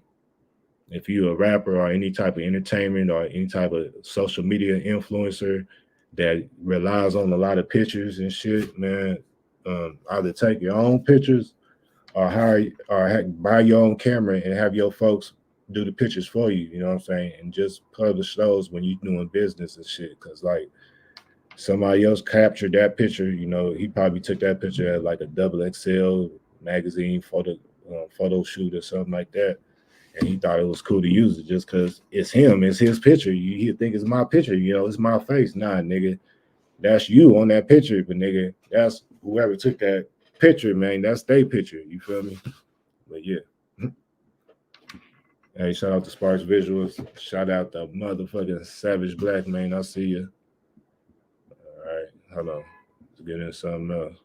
[SPEAKER 1] if you're a rapper or any type of entertainment or any type of social media influencer that relies on a lot of pictures and shit, man, either take your own pictures or buy your own camera and have your folks do the pictures for you, you know what I'm saying? And just publish those when you're doing business and shit. Cause like somebody else captured that picture, you know, he probably took that picture at like a XXL magazine photo shoot or something like that. And he thought it was cool to use it just cause it's him, it's his picture. You think it's my picture, you know, it's my face. Nah, nigga, that's you on that picture, but nigga, that's whoever took that picture, man, that's their picture. You feel me? But yeah. Hey, shout out to Sparks Visuals. Shout out to motherfucking Savage Black, man. I see you. All right, hold on. Let's get into something else.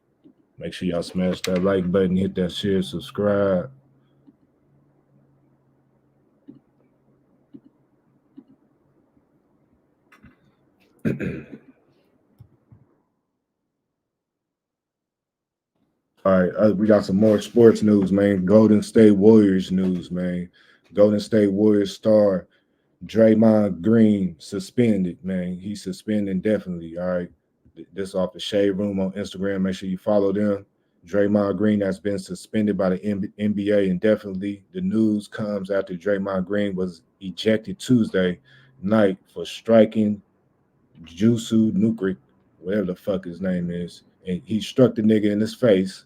[SPEAKER 1] Make sure y'all smash that like button, hit that share, subscribe. All right, we got some more sports news, man. Golden State Warriors news, man. Golden State Warriors star Draymond Green suspended, man. He's suspended indefinitely. All right. This off the Shade Room on Instagram. Make sure you follow them. Draymond Green has been suspended by the NBA indefinitely. The news comes after Draymond Green was ejected Tuesday night for striking Jusu Nukrik, whatever the fuck his name is. And he struck the nigga in his face.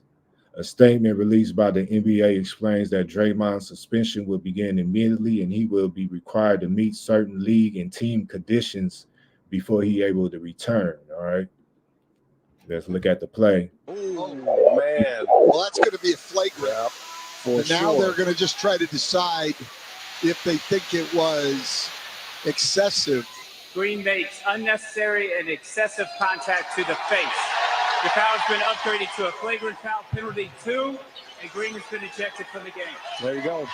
[SPEAKER 1] A statement released by the NBA explains that Draymond's suspension will begin immediately and he will be required to meet certain league and team conditions before he able to return. All right. Let's look at the play.
[SPEAKER 12] Oh, man. Well, that's going to be a flagrant. Yeah, and now they're going to just try to decide if they think it was excessive.
[SPEAKER 13] Green makes unnecessary and excessive contact to the face. The foul has been upgraded to a flagrant foul penalty 2, and Green has been ejected from the game.
[SPEAKER 14] There you go.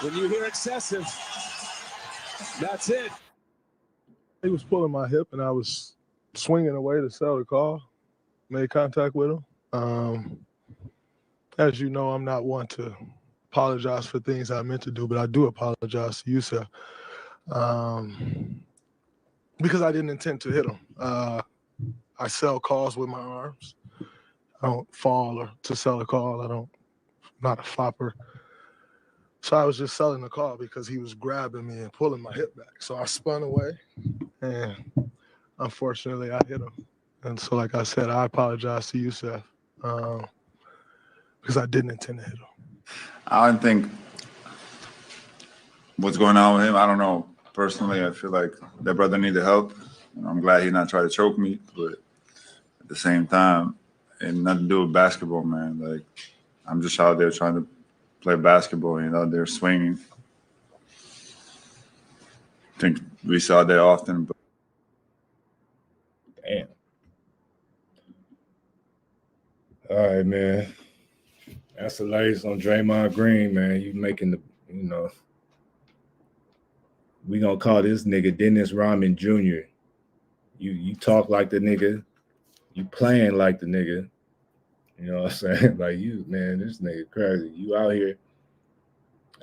[SPEAKER 14] When you hear excessive, that's it.
[SPEAKER 15] He was pulling my hip, and I was swinging away to sell the call. Made contact with him. As you know, I'm not one to apologize for things I meant to do, but I do apologize to you, sir, because I didn't intend to hit him. I sell calls with my arms. I don't fall or to sell a call. I'm not a flopper. So I was just selling the call because he was grabbing me and pulling my hip back. So I spun away, and unfortunately, I hit him. And so, like I said, I apologize to you, Seth, because I didn't intend to hit him.
[SPEAKER 16] I don't think what's going on with him. I don't know. Personally, I feel like that brother needed help. I'm glad he not trying to choke me, but at the same time, it had nothing to do with basketball, man. Like, I'm just out there trying to play basketball, and out there swinging. I think we saw that often, but
[SPEAKER 1] damn. All right, man. That's the latest on Draymond Green, man. You making the, we gonna call this nigga Dennis Rodman Jr. You talk like the nigga, you playing like the nigga. You know what I'm saying? Like, you, man, this nigga crazy. You out here.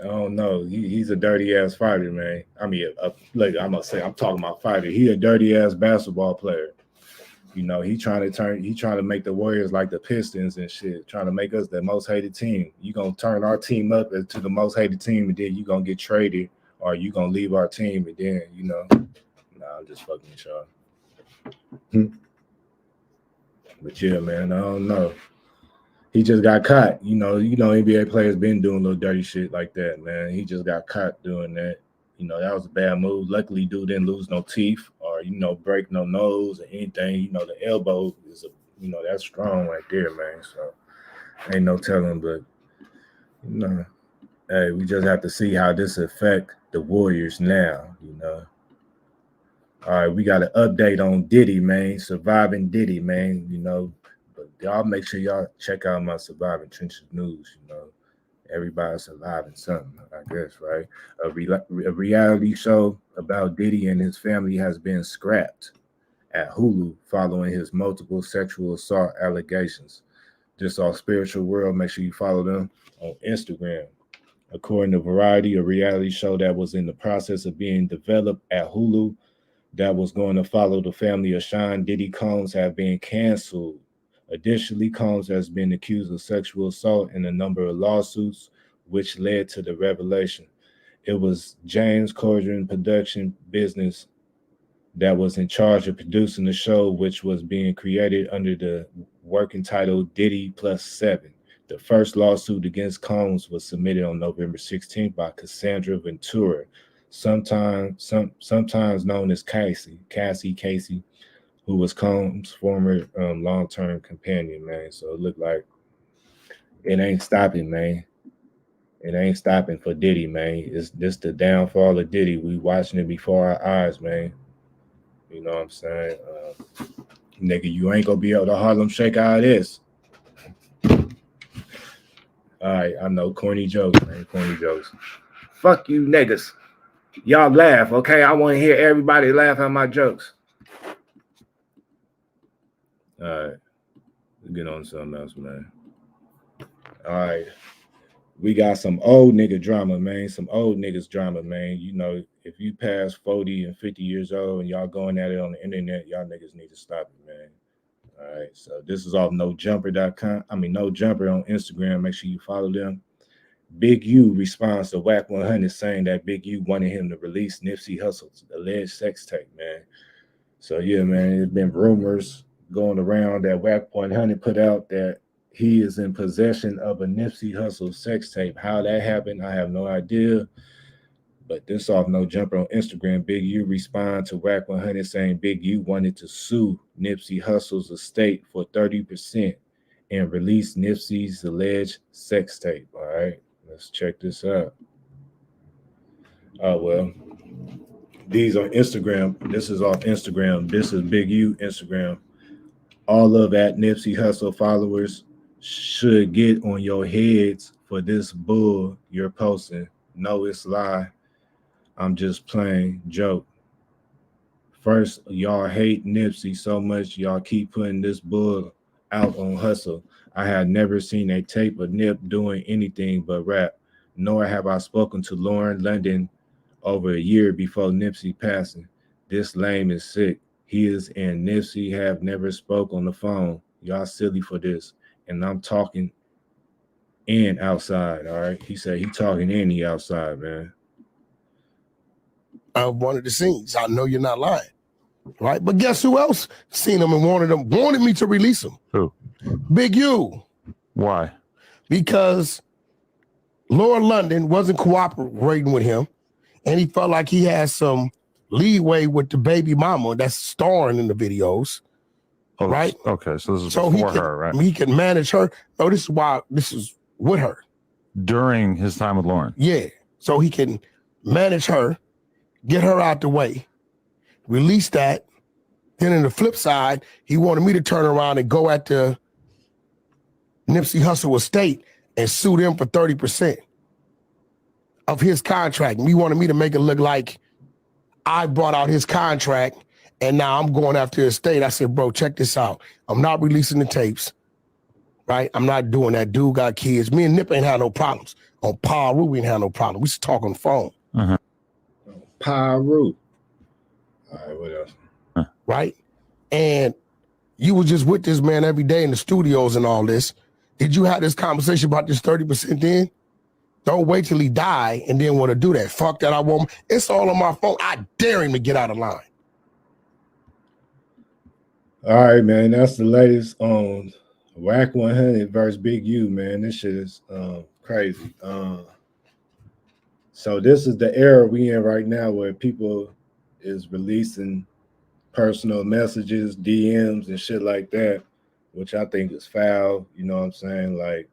[SPEAKER 1] I don't know. He's a dirty ass fighter, man. I mean, like I'm gonna say, I'm talking about fighter. He a dirty ass basketball player. He trying to make the Warriors like the Pistons and shit, trying to make us the most hated team. You gonna turn our team up to the most hated team, and then you gonna get traded, or you gonna leave our team, and then I'm just fucking with y'all. But yeah, man, I don't know. He just got caught. NBA players been doing little dirty shit like that, man. He just got caught doing that. That was a bad move. Luckily, dude didn't lose no teeth or, break no nose or anything. The elbow is, that's strong right there, man. So ain't no telling, but, hey, we just have to see how this affect the Warriors now, All right, we got an update on Diddy, man. Surviving Diddy, man, But y'all make sure y'all check out my Surviving Trenches news, Everybody's surviving something, I guess, right? A reality show about Diddy and his family has been scrapped at Hulu following his multiple sexual assault allegations. Just off Spiritual World, make sure you follow them on Instagram. According to Variety, a reality show that was in the process of being developed at Hulu that was going to follow the family of Sean Diddy Combs have been canceled. Additionally, Combs has been accused of sexual assault in a number of lawsuits, which led to the revelation. It was James Corden Production Business that was in charge of producing the show, which was being created under the working title Diddy Plus 7. The first lawsuit against Combs was submitted on November 16th by Cassandra Ventura, sometimes known as Cassie, who was Combs' former long-term companion, man. So it looked like it ain't stopping, man. It ain't stopping for Diddy, man. It's this the downfall of Diddy. We watching it before our eyes, man. You know what I'm saying? Nigga, you ain't gonna be able to Harlem Shake out of this. All right, I know, corny jokes, man. Corny jokes. Fuck you, niggas. Y'all laugh, okay? I want to hear everybody laugh at my jokes. All right, let's get on to something else, man. All right, we got some old nigga drama, man. Some old niggas drama, man. If you pass 40 and 50 years old and y'all going at it on the internet, y'all niggas need to stop it, man. All right, so this is off NoJumper.com. No Jumper on Instagram. Make sure you follow them. Big U responds to Whack 100 saying that Big U wanted him to release Nipsey Hussle's alleged sex tape, man. So yeah, man, there's been rumors going around that Whack 100 put out that he is in possession of a Nipsey Hussle sex tape. How that happened, I have no idea. But this off No Jumper on Instagram. Big U respond to Whack 100 saying Big U wanted to sue Nipsey Hussle's estate for 30% and release Nipsey's alleged sex tape. All right, let's check this out. Oh, well, these are Instagram. This is off Instagram. This is Big U Instagram. all of at Nipsey Hussle followers should get on your heads for this bull you're posting. No, it's lie. I'm just playing joke. First, y'all hate Nipsey so much, y'all keep putting this bull out on Hustle. I had never seen a tape of Nip doing anything but rap, nor have I spoken to Lauren London over a year before Nipsey passing. This lame is sick. He is and Nipsey have never spoke on the phone. Y'all silly for this. And I'm talking in outside, all right? He said he talking in the outside, man.
[SPEAKER 17] One of the scenes. I know you're not lying. Right? But guess who else seen him and wanted me to release him?
[SPEAKER 2] Who?
[SPEAKER 17] Big U.
[SPEAKER 2] Why?
[SPEAKER 17] Because Lauren London wasn't cooperating with him, and he felt like he had some leeway with the baby mama that's starring in the videos.
[SPEAKER 2] Oh,
[SPEAKER 17] right?
[SPEAKER 2] Okay, so this is
[SPEAKER 17] So
[SPEAKER 2] before her, right?
[SPEAKER 17] He can manage her. No, this is with her.
[SPEAKER 2] During his time with Lauren.
[SPEAKER 17] Yeah. So he can manage her, get her out the way, release that. Then in the flip side, he wanted me to turn around and go at the Nipsey Hussle estate and sue them for 30% of his contract. And he wanted me to make it look like I brought out his contract and now I'm going after his estate. I said, bro, check this out. I'm not releasing the tapes, right? I'm not doing that. Dude got kids. Me and Nip ain't had no problems. On Paru, we ain't had no problem. We used to talk on the phone.
[SPEAKER 2] Uh-huh.
[SPEAKER 1] Paru. All right, what else?
[SPEAKER 17] Right? And you were just with this man every day in the studios and all this. Did you have this conversation about this 30% then? Don't wait till he die and then want to do that. Fuck that, I won't. It's all on my phone. I dare him to get out of line.
[SPEAKER 1] All right, man. That's the latest on Whack 100 versus Big U, man. This shit is crazy. So this is the era we in right now where people is releasing personal messages, DMs, and shit like that, which I think is foul. You know what I'm saying? Like,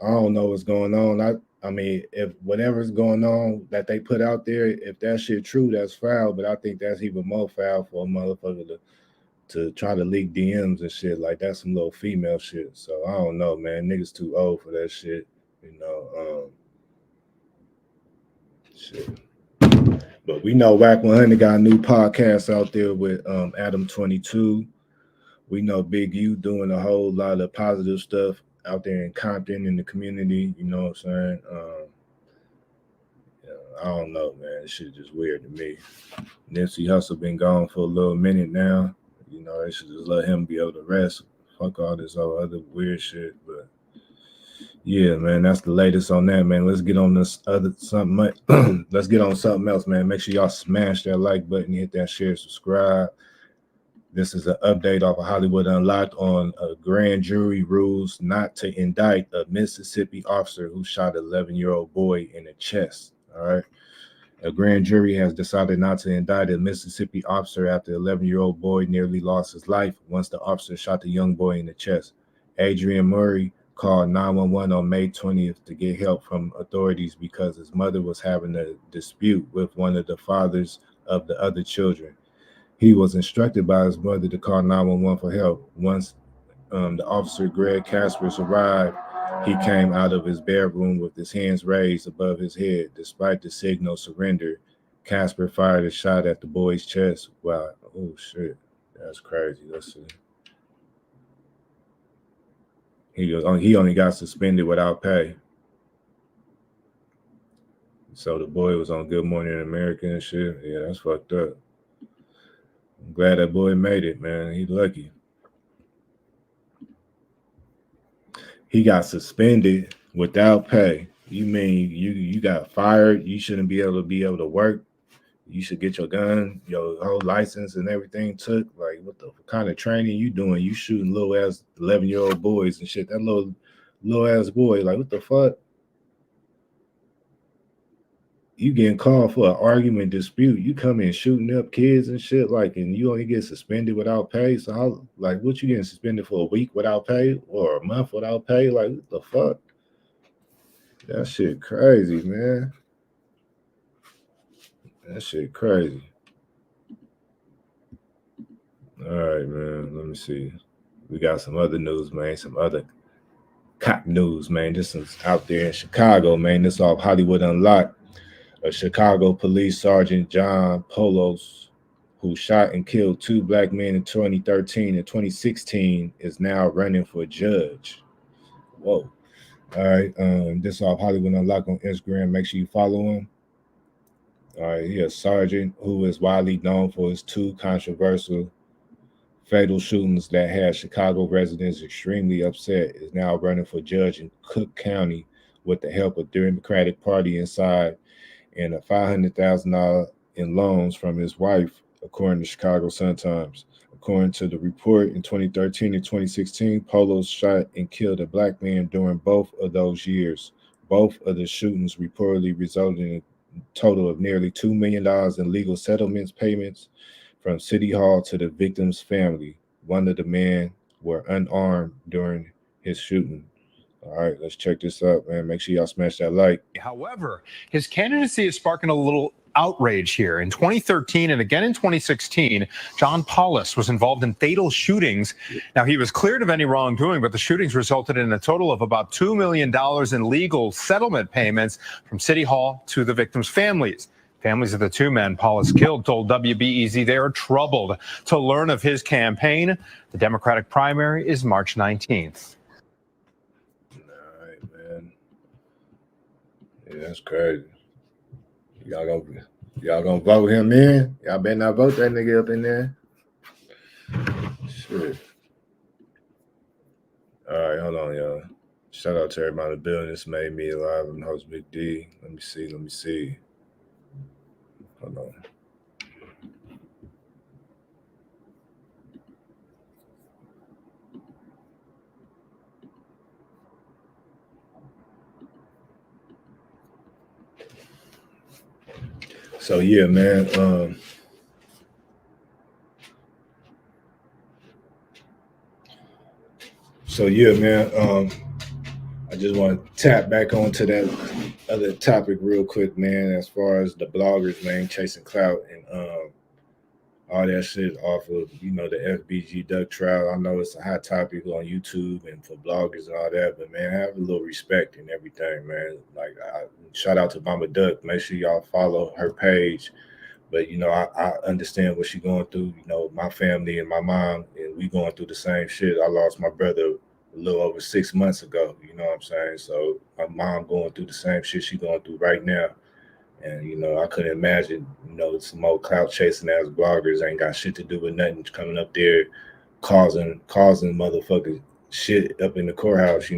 [SPEAKER 1] I don't know what's going on. I mean, if whatever's going on that they put out there, if that shit true, that's foul. But I think that's even more foul for a motherfucker to try to leak DMs and shit. Like, that's some little female shit. So I don't know, man. Niggas too old for that shit. You know, shit. But we know Whack 100 got a new podcast out there with Adam 22. We know Big U doing a whole lot of positive stuff out there in Compton in the community. You know what I'm saying? I don't know, man. This shit just weird to me. Nipsey Hussle been gone for a little minute now. You know, they should just let him be able to rest. Fuck all this other weird shit. But yeah, man, that's the latest on that, man. Let's get on this other something. Let's get on something else, man. Make sure y'all smash that like button, hit that share, subscribe. This is an update off of Hollywood Unlocked on a grand jury rules not to indict a Mississippi officer who shot an 11-year-old boy in the chest. All right. A grand jury has decided not to indict a Mississippi officer after the 11-year-old boy nearly lost his life once the officer shot the young boy in the chest. Adrian Murray called 911 on May 20th to get help from authorities because his mother was having a dispute with one of the fathers of the other children. He was instructed by his mother to call 911 for help. Once the officer, Greg Caspers, arrived, he came out of his bedroom with his hands raised above his head. Despite the signal surrender, Casper fired a shot at the boy's chest. Wow. Oh, shit. That's crazy. Let's see. He only got suspended without pay. So the boy was on Good Morning America and shit. Yeah, that's fucked up. I'm glad that boy made it, man. He's lucky. He got suspended without pay. You mean you got fired? You shouldn't be able to work. You should get your gun, your whole license and everything took. Like, what the kind of training you doing? You shooting little ass 11-year-old boys and shit. That little ass boy, like, what the fuck? You getting called for an argument dispute. You come in shooting up kids and shit, like, and you only get suspended without pay. So how, like, what you getting suspended for a week without pay or a month without pay? Like, what the fuck? That shit crazy, man. That shit crazy. All right, man. Let me see. We got some other news, man. Some other cop news, man. This is out there in Chicago, man. This off Hollywood Unlocked. A Chicago police sergeant, John Polos, who shot and killed 2 black men in 2013 and 2016, is now running for judge. Whoa. All right. This off Hollywood Unlocked on Instagram. Make sure you follow him. All right. He a sergeant who is widely known for his 2 controversial fatal shootings that had Chicago residents extremely upset, is now running for judge in Cook County with the help of the Democratic Party inside and a $500,000 in loans from his wife, according to Chicago Sun-Times. According to the report, in 2013 and 2016, Polos shot and killed a black man during both of those years. Both of the shootings reportedly resulted in a total of nearly $2 million in legal settlements payments from City Hall to the victim's family. One of the men were unarmed during his shooting. All right, let's check this out, man. Make sure y'all smash that like.
[SPEAKER 18] However, his candidacy is sparking a little outrage here. In 2013 and again in 2016, John Paulus was involved in fatal shootings. Now, he was cleared of any wrongdoing, but the shootings resulted in a total of about $2 million in legal settlement payments from City Hall to the victims' families. Families of the 2 men Paulus killed told WBEZ they are troubled to learn of his campaign. The Democratic primary is March 19th.
[SPEAKER 1] All right, man. Yeah, that's crazy. Y'all gonna vote him in? Y'all better not vote that nigga up in there. Shit. All right, hold on, y'all. Shout out to everybody in the building. This made me alive. I'm host Big D. Let me see. Hold on. So yeah, man. I just want to tap back onto that other topic real quick, man. As far as the bloggers, man, chasing clout and all that shit off of, the FBG duck trial. I know it's a hot topic on YouTube and for bloggers and all that, but man, have a little respect and everything, man. Like, shout out to Mama Duck. Make sure y'all follow her page. But I understand what she's going through. My family and my mom, and we going through the same shit. I lost my brother a little over 6 months ago. You know what I'm saying? So my mom going through the same shit she's going through right now. And, I couldn't imagine, some old clout chasing ass bloggers ain't got shit to do with nothing, coming up there causing motherfucking shit up in the courthouse,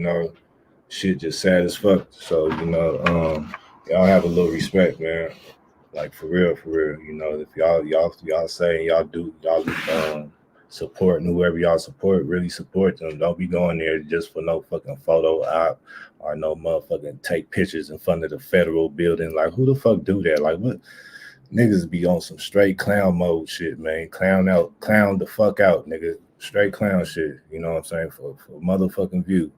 [SPEAKER 1] shit just sad as fuck. So, y'all have a little respect, man. Like for real. If y'all say y'all supporting whoever y'all support, really support them. Don't be going there just for no fucking photo op or no motherfucking take pictures in front of the federal building. Like, who the fuck do that? Like, what niggas be on some straight clown mode shit, man. Clown the fuck out, nigga. Straight clown shit. You know what I'm saying? For motherfucking view.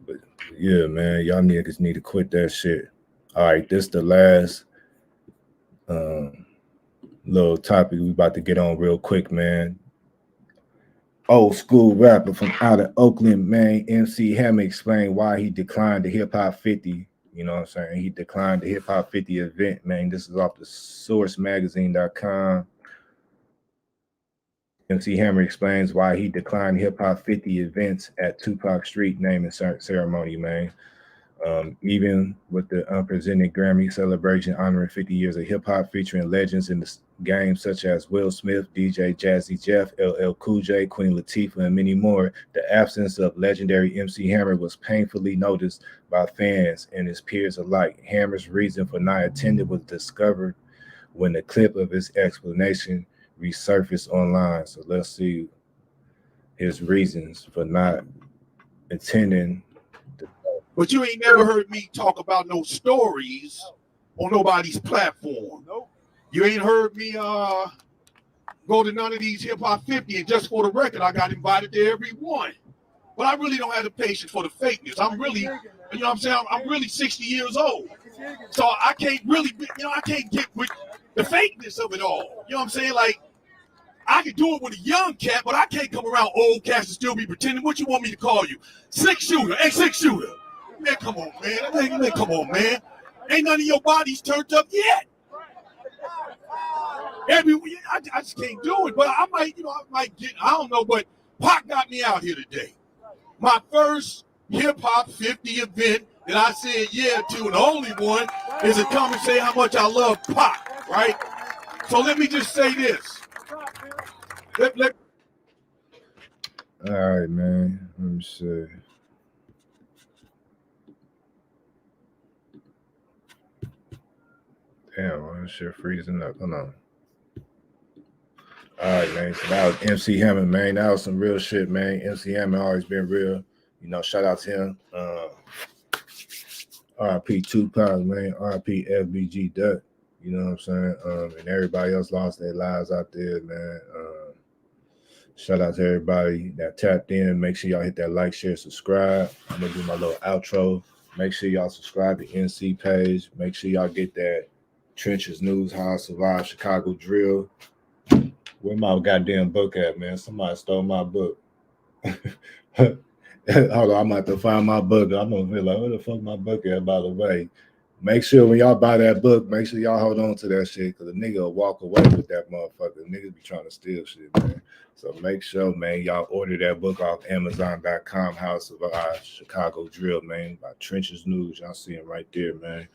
[SPEAKER 1] But yeah, man, y'all niggas need to quit that shit. All right, this the last little topic we about to get on real quick, man. Old school rapper from out of Oakland, man, MC Hammer explained why he declined the Hip Hop 50. You know what I'm saying? He declined the Hip Hop 50 event, man. This is off the sourcemagazine.com. MC Hammer explains why he declined Hip Hop 50 events at Tupac Street naming ceremony, man. Even with the unpresented Grammy celebration honoring 50 years of hip hop featuring legends in the game such as Will Smith, DJ Jazzy Jeff, LL Cool J, Queen Latifah, and many more, the absence of legendary MC Hammer was painfully noticed by fans and his peers alike. Hammer's reason for not attending was discovered when the clip of his explanation resurfaced online. So let's see his reasons for not attending.
[SPEAKER 19] But you ain't never heard me talk about no stories on nobody's platform. Nope. You ain't heard me go to none of these Hip Hop 50. And just for the record, I got invited to every one. But I really don't have the patience for the fakeness. I'm really, you know what I'm saying? I'm really 60 years old. So I can't really, I can't get with the fakeness of it all. You know what I'm saying? Like, I can do it with a young cat, but I can't come around old cats and still be pretending. What you want me to call you? 6-shooter. Hey, 6-shooter. Man, come on, man. Man, come on, man. Ain't none of your bodies turned up yet. I just can't do it, but I might get, I don't know, but Pac got me out here today. My first hip-hop 50 event that I said yeah to, and the only one, is to come and say how much I love Pac, right? So let me just say this.
[SPEAKER 1] All right, man. Let me see. Damn, why is shit freezing up? Hold on. All right, man. So that was MC Hammer, man. That was some real shit, man. MC Hammer always been real. You know, shout out to him. RIP Tupac, man. RIP FBG Duck. You know what I'm saying? And everybody else lost their lives out there, man. Shout out to everybody that tapped in. Make sure y'all hit that like, share, subscribe. I'm gonna do my little outro. Make sure y'all subscribe to NC page. Make sure y'all get that Trenches News, How I Survived Chicago Drill. Where my goddamn book at, man? Somebody stole my book. Hold on, I'm about to find my book. I'm gonna feel like, where the fuck my book at, by the way? Make sure when y'all buy that book, make sure y'all hold on to that shit, because a nigga will walk away with that motherfucker. Niggas be trying to steal shit, man. So make sure, man, y'all order that book off Amazon.com, How I Survived Chicago Drill, man, by Trenches News. Y'all see him right there, man.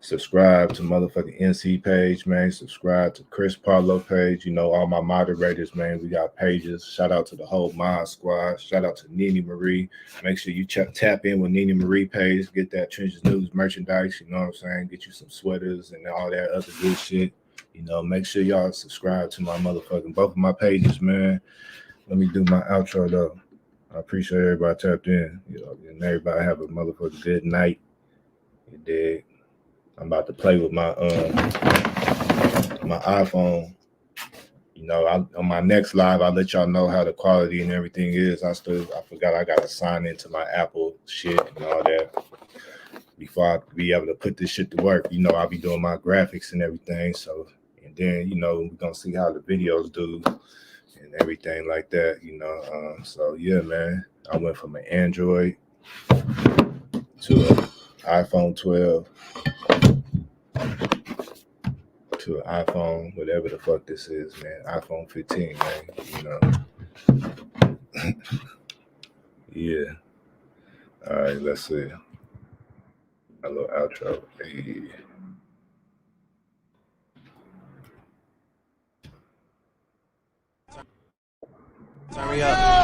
[SPEAKER 1] Subscribe to motherfucking NC page, man. Subscribe to Chris Parlow page. You know, all my moderators, man. We got pages. Shout out to the whole Mod Squad. Shout out to Nene Marie. Make sure you tap in with Nene Marie page. Get that Trenches News merchandise. You know what I'm saying? Get you some sweaters and all that other good shit. You know, make sure y'all subscribe to my motherfucking both of my pages, man. Let me do my outro though. I appreciate everybody tapped in. You know, and everybody have a motherfucking good night. You dig? I'm about to play with my my iPhone. You know, on my next live, I'll let y'all know how the quality and everything is. I forgot I gotta sign into my Apple shit and all that before I be able to put this shit to work. You know, I'll be doing my graphics and everything. So, and then, you know, we're gonna see how the videos do and everything like that, you know. So yeah, man, I went from an Android to an iPhone 12 to an iPhone, whatever the fuck this is, man. iPhone 15, man, you know. Yeah. All right, let's see. A little outro. Hey.
[SPEAKER 20] Turn me up.